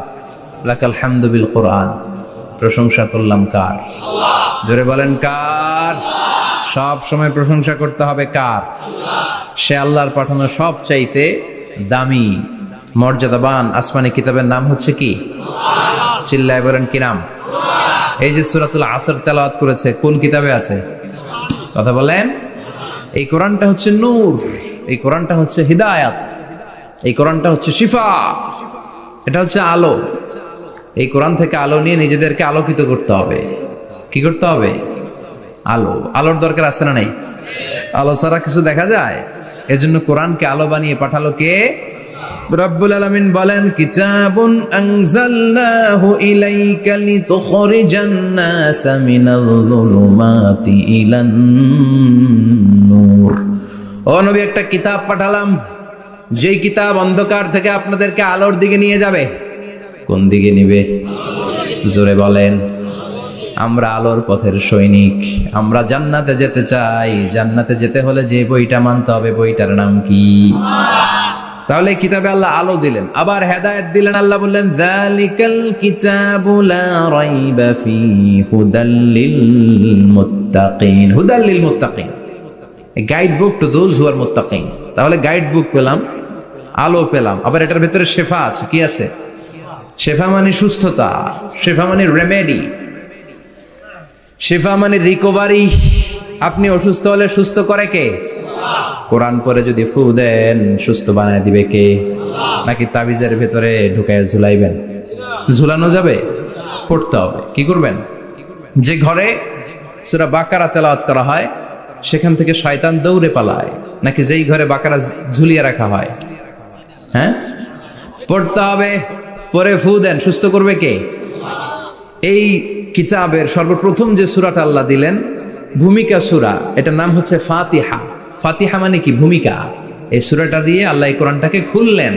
লাকাল হামদু বিল কুরআন। প্রশংসা করলাম কার? জোরে বলেন কার? সব সময় প্রশংসা করতে হবে কার? সে আল্লাহর পাঠানো সব চাইতে দামি মর্যাদাবান আসমানি কিতাবের নাম হচ্ছে কি? চিল্লায় বলেন কি নাম? এই যে সূরাতুল আসর তেলাওয়াত করেছে, কোন কিতাবে আছে? কথা বলেন। এই কোরআনটা হচ্ছে নূর, এই কোরআনটা হচ্ছে হিদায়াত, এই কোরআনটা হচ্ছে শিফা, এটা হচ্ছে আলো। এই কোরআন থেকে আলো নিয়ে নিজেদেরকে আলোকিত করতে হবে। কি করতে হবে? আলো। আলোর দরকার আছে না নাই? আলো ছাড়া কিছু দেখা যায়? এজন্য কোরআনকে আলো বানিয়ে পাঠালো কে? রব্বুল আলামিন বলেন, কিতাবুন আনজালনাহু ইলাইকা লিতুখরিজান নাসা মিনাল যুলুমাতি ইলান নূর। ও নবী, একটা কিতাব পাঠালাম, যেই কিতাব অন্ধকার থেকে আপনাদেরকে আলোর দিকে নিয়ে যাবে। কোন দিকে নিবে? জোরে বলেন। আমরা আলোর পথের সৈনিক, আমরা জান্নাতে যেতে চাই। জান্নাতে যেতে হলে যে বইটা মানতে হবে, বইটার নাম কি? তাহলে কিতাবে আল্লাহ আলো দিলেন, আবার হেদায়েত দিলেন। আল্লাহ বললেন, যালিকাল কিতাবু লা রাইবা ফীহি হুদাল লিল মুত্তাকিন। হুদাল লিল মুত্তাকিন, guide book to those who are মুত্তাকিন। তাহলে গাইড বুক পেলাম, আলো পেলাম, আবার এটার ভিতরে শেফা আছে। কি আছে? শেফা মানে সুস্থতা, শেফা মানে রেমেডি, শেফা মানে রিকভারি। আপনি অসুস্থ হলে সুস্থ করে কে? কোরআন পরে যদি ফু দেন, সুস্থ বানায় দিবে কে? নাকি তাবিজের ভেতরে ঢুকায় ঝুলাইবেন? ঝুলানো যাবে? পড়তে হবে। কি করবেন? যে ঘরে সূরা বাকারা তেলাওয়াত করা হয়, সেখান থেকে শয়তান দৌড়ে পালায়, নাকি যেই ঘরে বাকারা ঝুলিয়ে রাখা হয়? হ্যাঁ, পড়তে হবে। পরে ফু দেন, সুস্থ করবে কে? এই কিতাবের সর্বপ্রথম যে সূরাটা আল্লাহ দিলেন, ভূমিকা সূরা, এটার নাম হচ্ছে ফাতিহা। ফাতিহা মানে কি? ভূমিকা। এই সূরাটা দিয়ে আল্লাহ এই কোরআনটাকে খুললেন।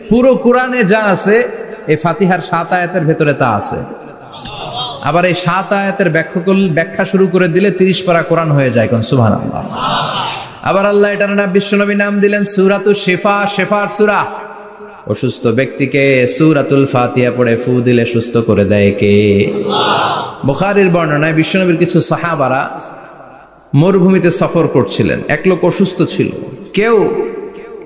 পুরো কোরআনে যা আছে এই ফাতিহার 7 আয়াতের ভেতরে তা আছে। আবার এই 7 আয়াতের ব্যাখ্যা শুরু করে দিলে 30 পারা কোরআন হয়ে যায়। কোন সুবহানাল্লাহ। আবার আল্লাহ এটার নাম, বিশ্বনবী নাম দিলেন সূরাতুশ শিফা, শেফার সূরা। অসুস্থ ব্যক্তিকে সূরাতুল ফাতিহা পড়ে ফু দিলে সুস্থ করে দেয় কে? বুখারীর বর্ণনায় বিশ্বনবীর কিছু সাহাবারা মরুভূমিতে সফর করছিলেন। এক লোক অসুস্থ ছিল, কেউ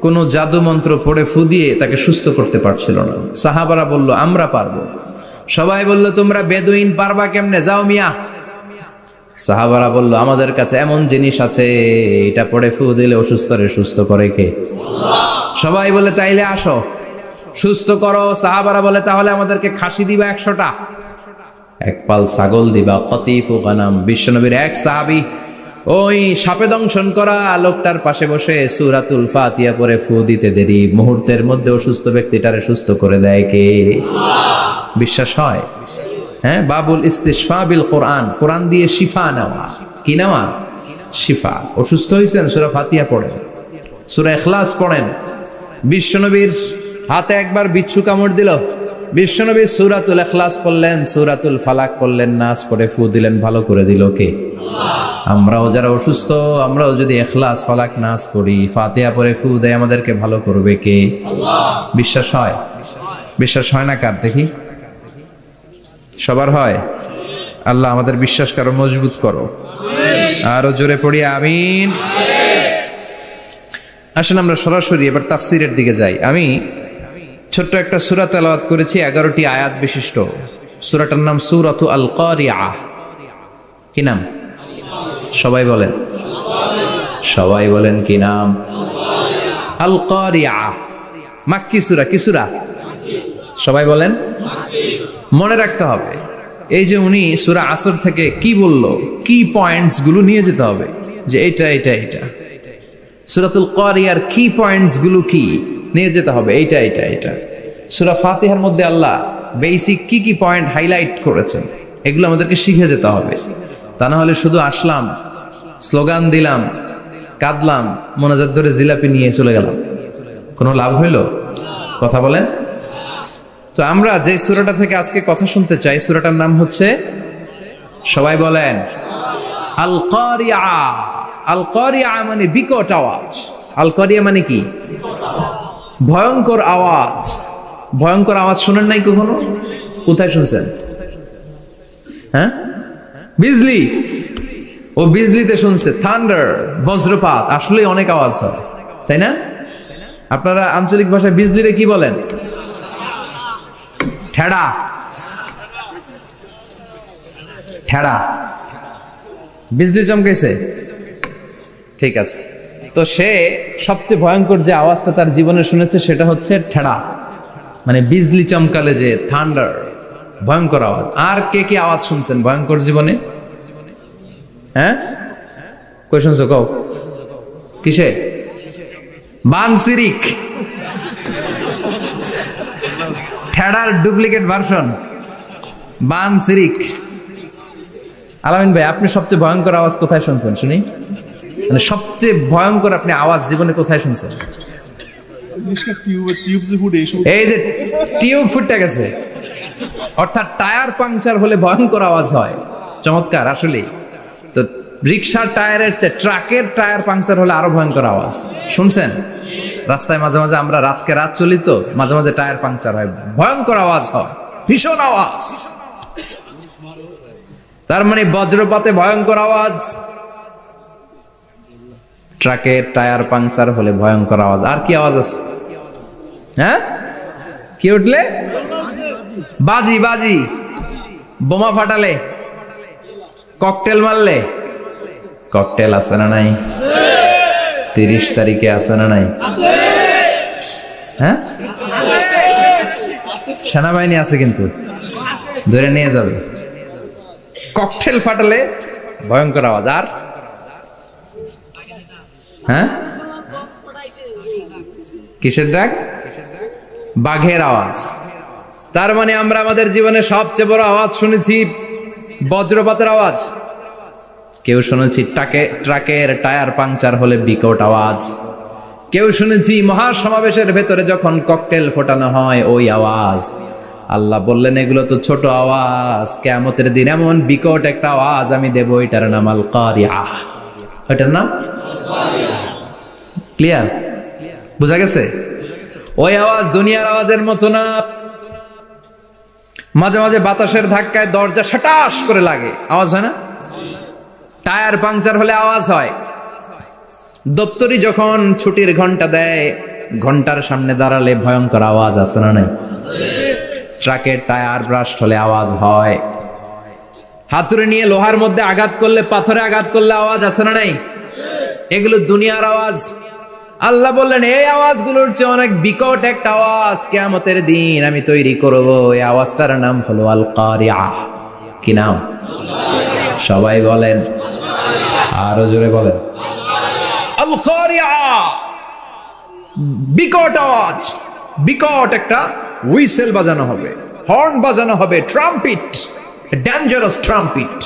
কোনো জাদু মন্ত্র পড়ে ফু দিয়ে তাকে সুস্থ করতে পারছিল না। সাহাবারা বলল, আমরা পারবো। সবাই বলল, তোমরা বেদুইন, পারবা কেমনে? যাও মিয়া। সাহাবারা বলল, আমাদের কাছে এমন জিনিস আছে, এটা পড়ে ফু দিলে অসুস্থরে সুস্থ করে কে? সবাই বলে, তাইলে আসো, সুস্থ করো। সাহাবারা বলে, তাহলে আমাদেরকে খাসি দিবা 100টা, এক পাল ছাগল দিবা, কতিফু গানাম। বিশ্বনবীর এক সাহাবী ওই সাপে দংশন করা লোকটার পাশে বসে সূরাতুল ফাতিহা পড়ে ফু দিতে দেরি, মুহূর্তের মধ্যে অসুস্থ ব্যক্তিটারে সুস্থ করে দেয় কে? বিশ্বাস হয়? হ্যাঁ, বাবুল ইস্তিশফা বিল কোরআন, কোরআন দিয়ে শিফা নেওয়া। কি নেওয়া? শিফা। অসুস্থ হয়েছেন, সূরা ফাতিহা পড়েন, সূরা ইখলাস পড়েন। বিশ্বনবীর হাতে একবার বিচ্ছু কামড় দিল, বিশ্বনবী সূরাতুল ইখলাস পড়লেন, সূরাতুল ফালাক পড়লেন, নাস পড়ে ফু দিলেন, ভালো করে দিল কে? আমরাও যারা অসুস্থ, আমরাও যদি ইখলাস, ফালাক, নাস পড়ি, ফাতিহা পড়ে ফু দেয়, আমাদেরকে ভালো করবে কে? বিশ্বাস হয়? বিশ্বাস হয় না কার? দেখি, সবার হয়? আল্লাহ আমাদের বিশ্বাসকে আরো মজবুত করো, আরো জোরে পড়ি আমিন। আসেন আমরা সরাসরি এবার তাফসিরের দিকে যাই। আমি ছোট্ট একটা সূরা তেলাওয়াত করেছি, 11টি আয়াত বিশিষ্ট। সূরাটার নাম সূরাতু আল কারিআহ। কি নাম? সবাই বলেন, সবাই বলেন কি নাম? আল কারিআহ। মাক্কি সূরা। কি সূরা? সবাই বলেন। মনে রাখতে হবে, এই যে উনি সূরা আসর থেকে কি বললো, কি পয়েন্টস গুলো নিয়ে যেতে হবে, যে এটা এটা এটা। সূরাতুল কারিয়ার কি পয়েন্টস গুলো কি নিয়ে যেতে হবে, এইটা এটা এটা। সূরা ফাতিহার মধ্যে আল্লাহ বেসিক কি কি পয়েন্ট হাইলাইট করেছেন, এগুলো আমাদেরকে শিখে যেতে হবে। তা না হলে শুধু আসলাম, স্লোগান দিলাম, কাঁদলাম, মোনাজাত ধরে জিলাপি নিয়ে চলে গেলাম, কোনো লাভ হইল? কথা বলেন। তো আমরা যে সূরাটা থেকে আজকে কথা শুনতে চাই, সূরাটার নাম হচ্ছে, সবাই বলেন, আল কারিআহ। আল কারিআহ মানে বিকট আওয়াজ। আল কারিআহ মানে কি? ভয়ঙ্কর আওয়াজ। ভয়ঙ্কর আওয়াজ শুনেন নাই কখনো? কোথায় শুনছেন? হ্যাঁ, বিজলি। ও বিজলিতে শুনছে, থান্ডার, বজ্রপাত। আসলে অনেক আওয়াজ হয়, তাই না? আপনারা আঞ্চলিক ভাষায় বিজলিরে কি বলেন? ঠেড়া। ঠেড়া। বিজলি চমকেছে, ঠিক আছে। তো সে সবচেয়ে ভয়ঙ্কর যে আওয়াজটা তার জীবনে শুনেছে সেটা হচ্ছে ঠেড়া, মানে বিজলি চমকালে যে থান্ডার, ভয়ঙ্কর আওয়াজ। আর কে কি আওয়াজ শুনছেন ভয়ঙ্কর জীবনে? হ্যাঁ, কই শুনছো? কও কিসে? বানসিরিক, ঠেড়ার ডুপ্লিকেট ভার্সন বানসিরিক। আলামিন ভাই, আপনি সবচেয়ে ভয়ঙ্কর আওয়াজ কোথায় শুনছেন শুনি? মানে সবচেয়ে ভয়ঙ্কর আপনি আওয়াজ জীবনে কোথায় শুনছেন? এই যে টিউব ফুটে গেছে, অর্থাৎ টায়ার পাংচার হলে ভয়ঙ্কর আওয়াজ হয়। চমৎকার। আসলে তো রিক্সার টায়ারের চেয়ে ট্রাকের টায়ার পাংচার হলে আরো ভয়ঙ্কর আওয়াজ। শুনছেন? রাস্তায় মাঝে মাঝে আমরা রাতকে রাত চলি, তো মাঝে মাঝে টায়ার পাংচার হয়, ভয়ঙ্কর আওয়াজ হয়, ভীষণ আওয়াজ। তার মানে বজ্রপাতে ভয়ঙ্কর আওয়াজ, ট্রাকের টায়ার পাংচার হলে ভয়ঙ্কর আওয়াজ। আর কি আওয়াজ আছে? হ্যাঁ, কি উঠলে? বাজি। বাজি, বোমা ফাটালে, ককটেল মারলে। ককটেল আছে না নাই? 30 তারিখে আছে না নাই? হ্যাঁ, সেনাবাহিনী আছে, কিন্তু ধরে নিয়ে যাবে। ককটেল ফাটালে ভয়ঙ্কর আওয়াজ। আর হ্যাঁ, কিসের ডাক? বাঘের আওয়াজ। তার মানে আমরা আমাদের জীবনে সবচেয়ে বড় আওয়াজ শুনেছি বজ্রপাতের আওয়াজ। কেউ শুনেছি ট্রাকের টায়ার পাংচার হলে বিকট আওয়াজ। কেউ শুনেছি মহাসমাবেশের ভেতরে যখন ককটেল ফোটানো হয় ওই আওয়াজ। আল্লাহ বললেন এগুলো তো ছোট আওয়াজ, কিয়ামতের দিন এমন বিকট একটা আওয়াজ আমি দেব, এটার নাম আল কারিআহ। এটার নাম ক্লিয়ার? বুঝা গেছে? ওই আওয়াজ দুনিয়ার আওয়াজের মতো না। মাঝে মাঝে বাতাসের ধাক্কায় দরজা সাটাস করে লাগে, আওয়াজ হয় না? টায়ার পাংচার হলে আওয়াজ হয়। দপ্তরি যখন ছুটির ঘন্টা দেয়, ঘন্টার সামনে দাঁড়ালে ভয়ঙ্কর আওয়াজ আছে না নাই? ট্রাকের টায়ার ব্রাস্ট হলে আওয়াজ হয়। হাতুড়ি নিয়ে লোহার মধ্যে আঘাত করলে, পাথরে আঘাত করলে আওয়াজ আছে না নাই? এগুলো দুনিয়ার আওয়াজ। আল্লাহ বললেন এই আওয়াজগুলোর চেয়ে অনেক বিকট একটা আওয়াজ কিয়ামতের দিন আমি তৈরি করব। এই আওয়াজটার নাম হলো আল কারিআহ। কি নাম? সবাই বলেন, আরো জোরে বলেন, আল কারিআহ। বিকট আওয়াজ, বিকট একটা হুইসেল বাজানো হবে, হর্ন বাজানো হবে, ট্রাম্পিট, ডেঞ্জারাস ট্রাম্পিট।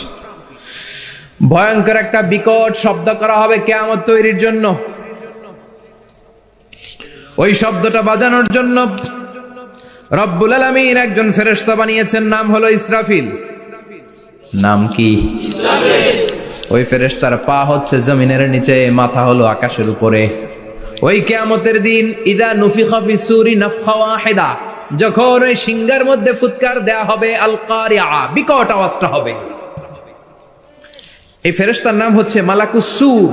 ভয়ঙ্কর একটা বিকট শব্দ করা হবে কিয়ামত তৈরির জন্য। ওই শব্দটা বাজানোর জন্য রব্বুল আলামিন একজন ফেরেশতা বানিয়েছেন, নাম হলো ইসরাফিল। নাম কি? ইসরাফিল। ওই ফেরেশতার পা হচ্ছে জমিনের নিচে, মাথা হলো আকাশের উপরে। ওই কিয়ামতের দিন ইদা নুফিখা ফিস সূরি নাফখা ওয়াহিদা, যখন ওই সিংহার মধ্যে ফুৎকার দেয়া হবে, আল কারিআহ, বিকট আওয়াজটা হবে। এই ফেরেশতার নাম হচ্ছে মালাকুস সূর,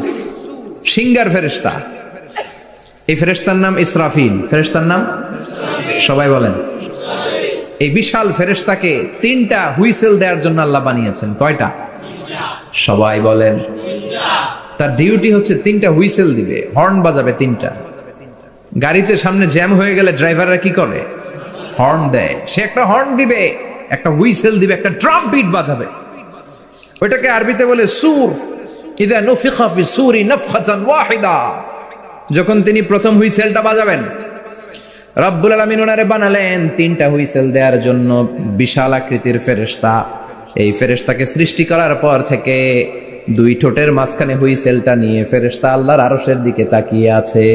সিঙ্গার ফেরেশতা। এই ফেরেশতার নাম ইসরাফিল। ফেরেশতার নাম সবাই বলেন। এই বিশাল ফেরেশতাকে 3টা হুইসেল দেওয়ার জন্য আল্লাহ বানিয়েছেন। কয়টা? সবাই বলেন। তার ডিউটি হচ্ছে 3টা হুইসেল দিবে, হর্ন বাজাবে 3টা। গাড়িতে সামনে জ্যাম হয়ে গেলে ড্রাইভাররা কি করে? হর্ন দেয়। সে একটা হর্ন দিবে, একটা হুইসেল দিবে, একটা ড্রাম বিট বাজাবে। ওইটাকে আরবিতে বলে সুর। ইযা নুফিখা ফি সূরি নাফখাতান ওয়াহিদা, যখন তিনি প্রথম হুইসেলটা বাজাবেন, রব্বুল আলামিন ওনারে বানালেন 3টা হুইসেল দেওয়ার জন্য বিশাল আকৃতির ফেরেশতা। এই ফেরেশতাকে সৃষ্টি করার পর থেকে 2 ঠোঁটের মাঝখানে হুইসেলটা নিয়ে ফেরেশতা আল্লাহর আরশের দিকে তাকিয়ে আছে।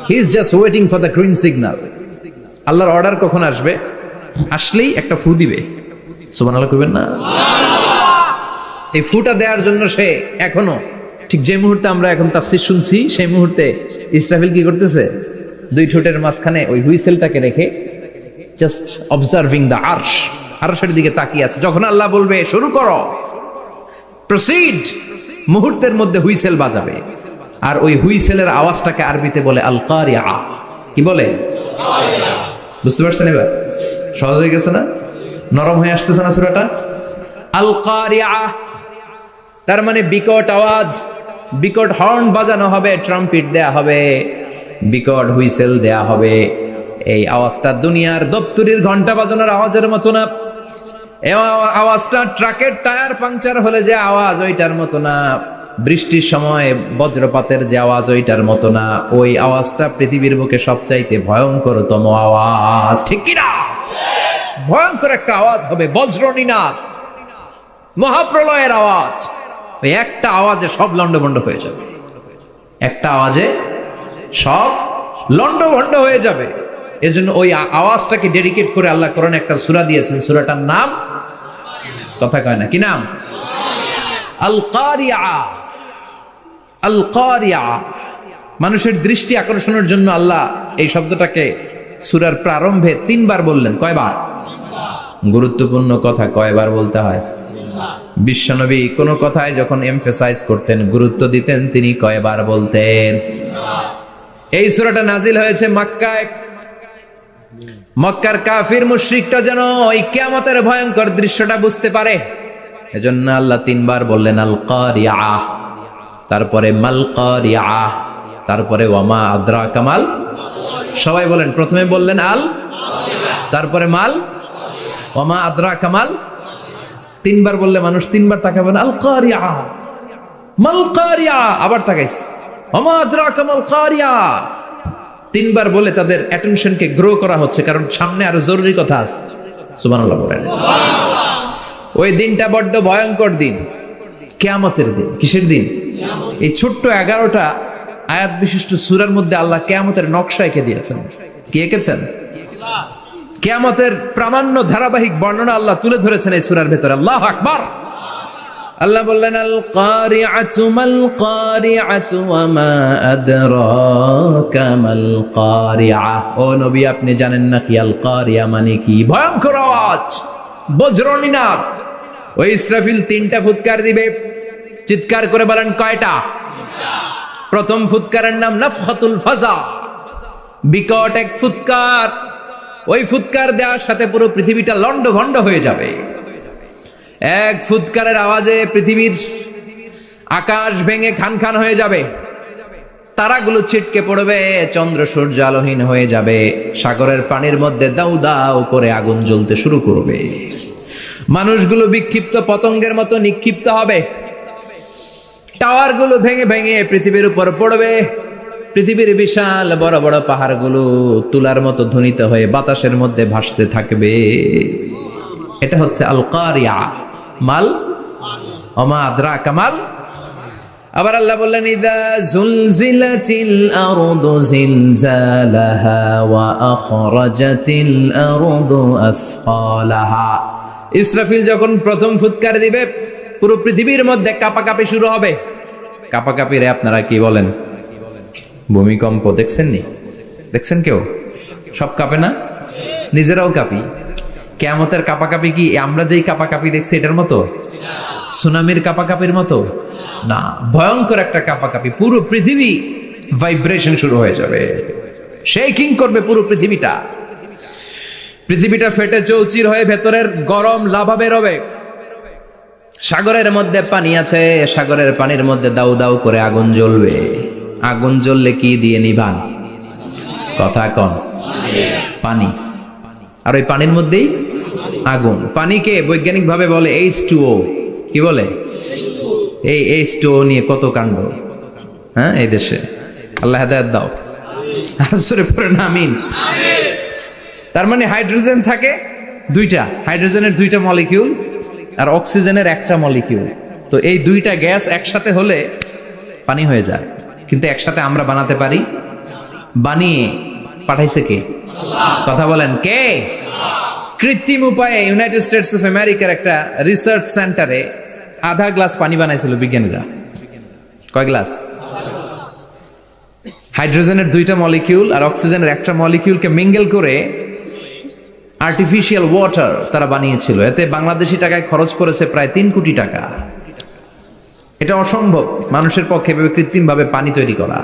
He is just waiting for the green signal. আল্লাহর অর্ডার কখন আসবে? আসলেই একটা ফু দিবে। সুবহানাল্লাহ কইবেন না? এই ফুটা দেওয়ার জন্য সে এখনো, ঠিক যে মুহূর্তে আমরা এখন তাফসীর শুনছি, সেই মুহূর্তে ইসরাফিল কি করতেছে? 2 ঠোঁটের মাঝখানে ওই হুইসেলটাকে রেখে জাস্ট অবজার্ভিং দ্য আরশ, আরশের দিকে তাকিয়ে আছে। যখন আল্লাহ বলবে শুরু করো, প্রসিড, মুহূর্তের মধ্যে হুইসেল বাজাবে। আর ওই হুইসেলের আওয়াজটাকে আরবিতে বলে আল কারিয়া। কি বলে? বুঝতে পারছেন এবার? সহজ হয়ে গেছে না? নরম হয়ে আসতেছে না সূরাটা? আল কারিয়া তার মানে বিকট আওয়াজ, বিকট হর্ন বাজানো হবে, ট্রাম্পিট দেয়া হবে, বিকট হুইসেল দেয়া হবে। এই আওয়াজটা দুনিয়ার দপ্তরির ঘন্টা বাজানোর আওয়াজের মতো না। এই আওয়াজটা ট্রাকের টায়ার পাংচার হলে যে আওয়াজ, ওইটার মতো না। বৃষ্টির সময় বজ্রপাতের যে আওয়াজ, ওইটার মতো না। ওই আওয়াজটা পৃথিবীর বুকে সবচাইতে ভয়ঙ্করতম আওয়াজ। ঠিক কিনা? ভয়ঙ্কর একটা আওয়াজ হবে, বজ্রনিনাদ, মহাপ্রলয়ের আওয়াজ। ওই একটা আওয়াজে সব লন্ডভন্ড হয়ে যাবে। একটা আওয়াজে সব লন্ডভন্ড হয়ে যাবে। এর জন্য ওই আওয়াজটাকে ডেডিকেট করে আল্লাহ কোরআনে একটা সূরা দিয়েছেন। সূরাটার নাম, কথা কয় না, কি নাম? আল কারিয়া। আল কারিয়া। মানুষের দৃষ্টি আকর্ষণের জন্য আল্লাহ এই শব্দটাকে সূরার প্রারম্ভে 3 বার বললেন। কয়বার? গুরুত্বপূর্ণ কথা কয়বার বলতে হয়? বিশ্বনবী কোন কথায় যখন এমফেসাইজ করতেন, গুরুত্ব দিতেন, তিনি কয়বার বলতেন? এই সূরাটা নাজিল হয়েছে মক্কায়। মক্কার কাফির মুশরিকটা যেন ওই কিয়ামতের ভয়ঙ্কর দৃশ্যটা বুঝতে পারে, এজন্য আল্লাহ 3 বার বললেন আল কারিয়া, তারপরে মাল কারিয়া, তারপরে ওয়ামা আদরাকা মাল। সবাই বলেন। প্রথমে বললেন আল, তারপরে মাল, ওয়ামা আদরাকা মাল। 3 বার বললে মানুষ 3 বার তাকাবে না। আল কারিয়া, মাল কারিয়া, আবার তাকাইছে ওয়ামা আদরাকা মাল কারিয়া। 3 বার বলে তাদের অ্যাটেনশনকে গ্রো করা হচ্ছে, কারণ সামনে আরো জরুরি কথা আছে। সুবহানাল্লাহ বলেন। ওই দিনটা বড্ড ভয়ঙ্কর দিন, কিয়ামতের দিন। কিসের দিন? এই ছোট্ট 11টা আয়াত বিশিষ্ট সূরার মধ্যে আল্লাহ কিয়ামতের নকশা এঁকে দিয়েছেন। কি এঁকেছেন? কিয়ামতের প্রামাণ্য ধারাবাহিক বর্ণনা আল্লাহ তুলে ধরেছেন এই সূরার ভেতরে। আল্লাহু আকবার। আল্লাহ বললেন আল কারিআতু মাল কারিআতু ওয়া মা আদরাকা মাল কারিআ। ও নবী, আপনি জানেন না কি আল কারিয়া মানে কি? ভয়ঙ্কর আওয়াজ, বজ্রনিনাদ। ওই ইসরাফিল 3টা ফুৎকার দিবে। চিৎকার করে বলেন কয়টা? প্রথম ফুৎকারের নাম নাফখাতুল ফাজা, বিকট এক ফুৎকার। ওই ফুৎকার দেওয়ার সাথে পুরো পৃথিবীটা লন্ডভন্ড হয়ে যাবে। এক ফুৎকারের আওয়াজে পৃথিবীর আকাশ ভেঙে খান খান হয়ে যাবে, তারাগুলো ছিটকে পড়বে, চন্দ্র সূর্য আলোহীন হয়ে যাবে, সাগরের পানির মধ্যে দাউ দাউ করে আগুন জ্বলতে শুরু করবে, মানুষগুলো বিক্ষিপ্ত পতঙ্গের মতো নিক্ষিপ্ত হবে, টাওয়ারগুলো ভেঙে ভেঙে পৃথিবীর উপর পড়বে, পৃথিবীর বিশাল বড় বড় পাহাড়গুলো তুলার মতো ধ্বনিত হয়ে বাতাসের মধ্যে ভাসতে থাকবে। এটা হচ্ছে আল কারিয়া। মাল ওমা আদরাকা মাল। আবার আল্লাহ বললেন ইযা যুলজিলাতিল আরদু জিলজালাহা ওয়া আখরাজাতিল আরদু আসকালাহা। ইসরাফিল যখন প্রথম ফুৎকার দিবে, পুরো পৃথিবীর মধ্যে কাঁপাকাঁপি শুরু হবে। কাঁপাকাঁপি রে আপনারা কি বলেন? ভূমিকম্প দেখছেন নি? দেখছেন কেউ? সব কাঁপে না? নিজেরাও কাঁপি। কিয়ামতের কাঁপাকাঁপি কি আমরা যেই কাঁপাকাঁপি দেখছি এটার মতো? সুনামির কাপাকাপির মতো না, ভয়ঙ্কর একটা কাপাকাপি, পুরো পৃথিবী ভাইব্রেশন শুরু হয়ে যাবে, শেকিং করবে পুরো পৃথিবীটা। পৃথিবীটা ফেটে চৌচির হয়ে ভেতরের গরম লাভা বেরোবে। সাগরের মধ্যে পানি আছে, সাগরের পানির মধ্যে দাউ দাউ করে আগুন জ্বলবে। আগুন জ্বললে কি দিয়ে নিভান? কথা কন। পানি। আর ওই পানির মধ্যেই আগুন। পানিকে বৈজ্ঞানিক ভাবে বলে H2O। কি বলে? এই H2O নিয়ে কত কাণ্ড, হ্যাঁ, এই দেশে। আল্লাহ হেদায়েত দাও। আসরে পড়ে না আমিন। তার মানে হাইড্রোজেন থাকে দুইটা, হাইড্রোজেনের দুইটা মলিকিউল আর অক্সিজেনের একটা মলিকিউল। তো এই দুইটা গ্যাস একসাথে হলে পানি হয়ে যায়। কিন্তু একসাথে আমরা বানাতে পারি? বানিয়ে পাঠাইছে কে? কথা বলেন, কে? কৃত্রিম উপায়ে ইউনাইটেড স্টেটস অফ আমেরিকার একটা রিসার্চ সেন্টারে আধা গ্লাস পানি বানাইছিল বিজ্ঞানীরা। কয় গ্লাস? হাইড্রোজেনের দুইটা মলিকিউল আর অক্সিজেনের একটা মলিকিউলকে মিঙ্গেল করে আর্টিফিশিয়াল ওয়াটার তারা বানিয়েছিল। এতে বাংলাদেশি টাকায় খরচ করেছে প্রায় 3 কোটি টাকা। এটা অসম্ভব মানুষের পক্ষে কৃত্রিম ভাবে পানি তৈরি করা।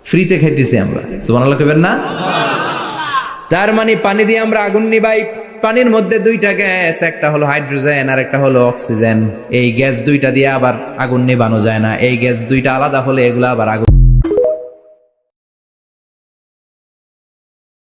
ফ্রিতে খাইতেছি আমরা, সুবহানাল্লাহ কইবেন না? তার মানে পানি দিয়ে আমরা আগুন নিভাই। পানির মধ্যে দুইটা গ্যাস, একটা হলো হাইড্রোজেন আর একটা হলো অক্সিজেন। এই গ্যাস দুইটা দিয়ে আবার আগুন নেভানো যায় না। এই গ্যাস দুইটা আলাদা হলে এগুলো আবার আগুন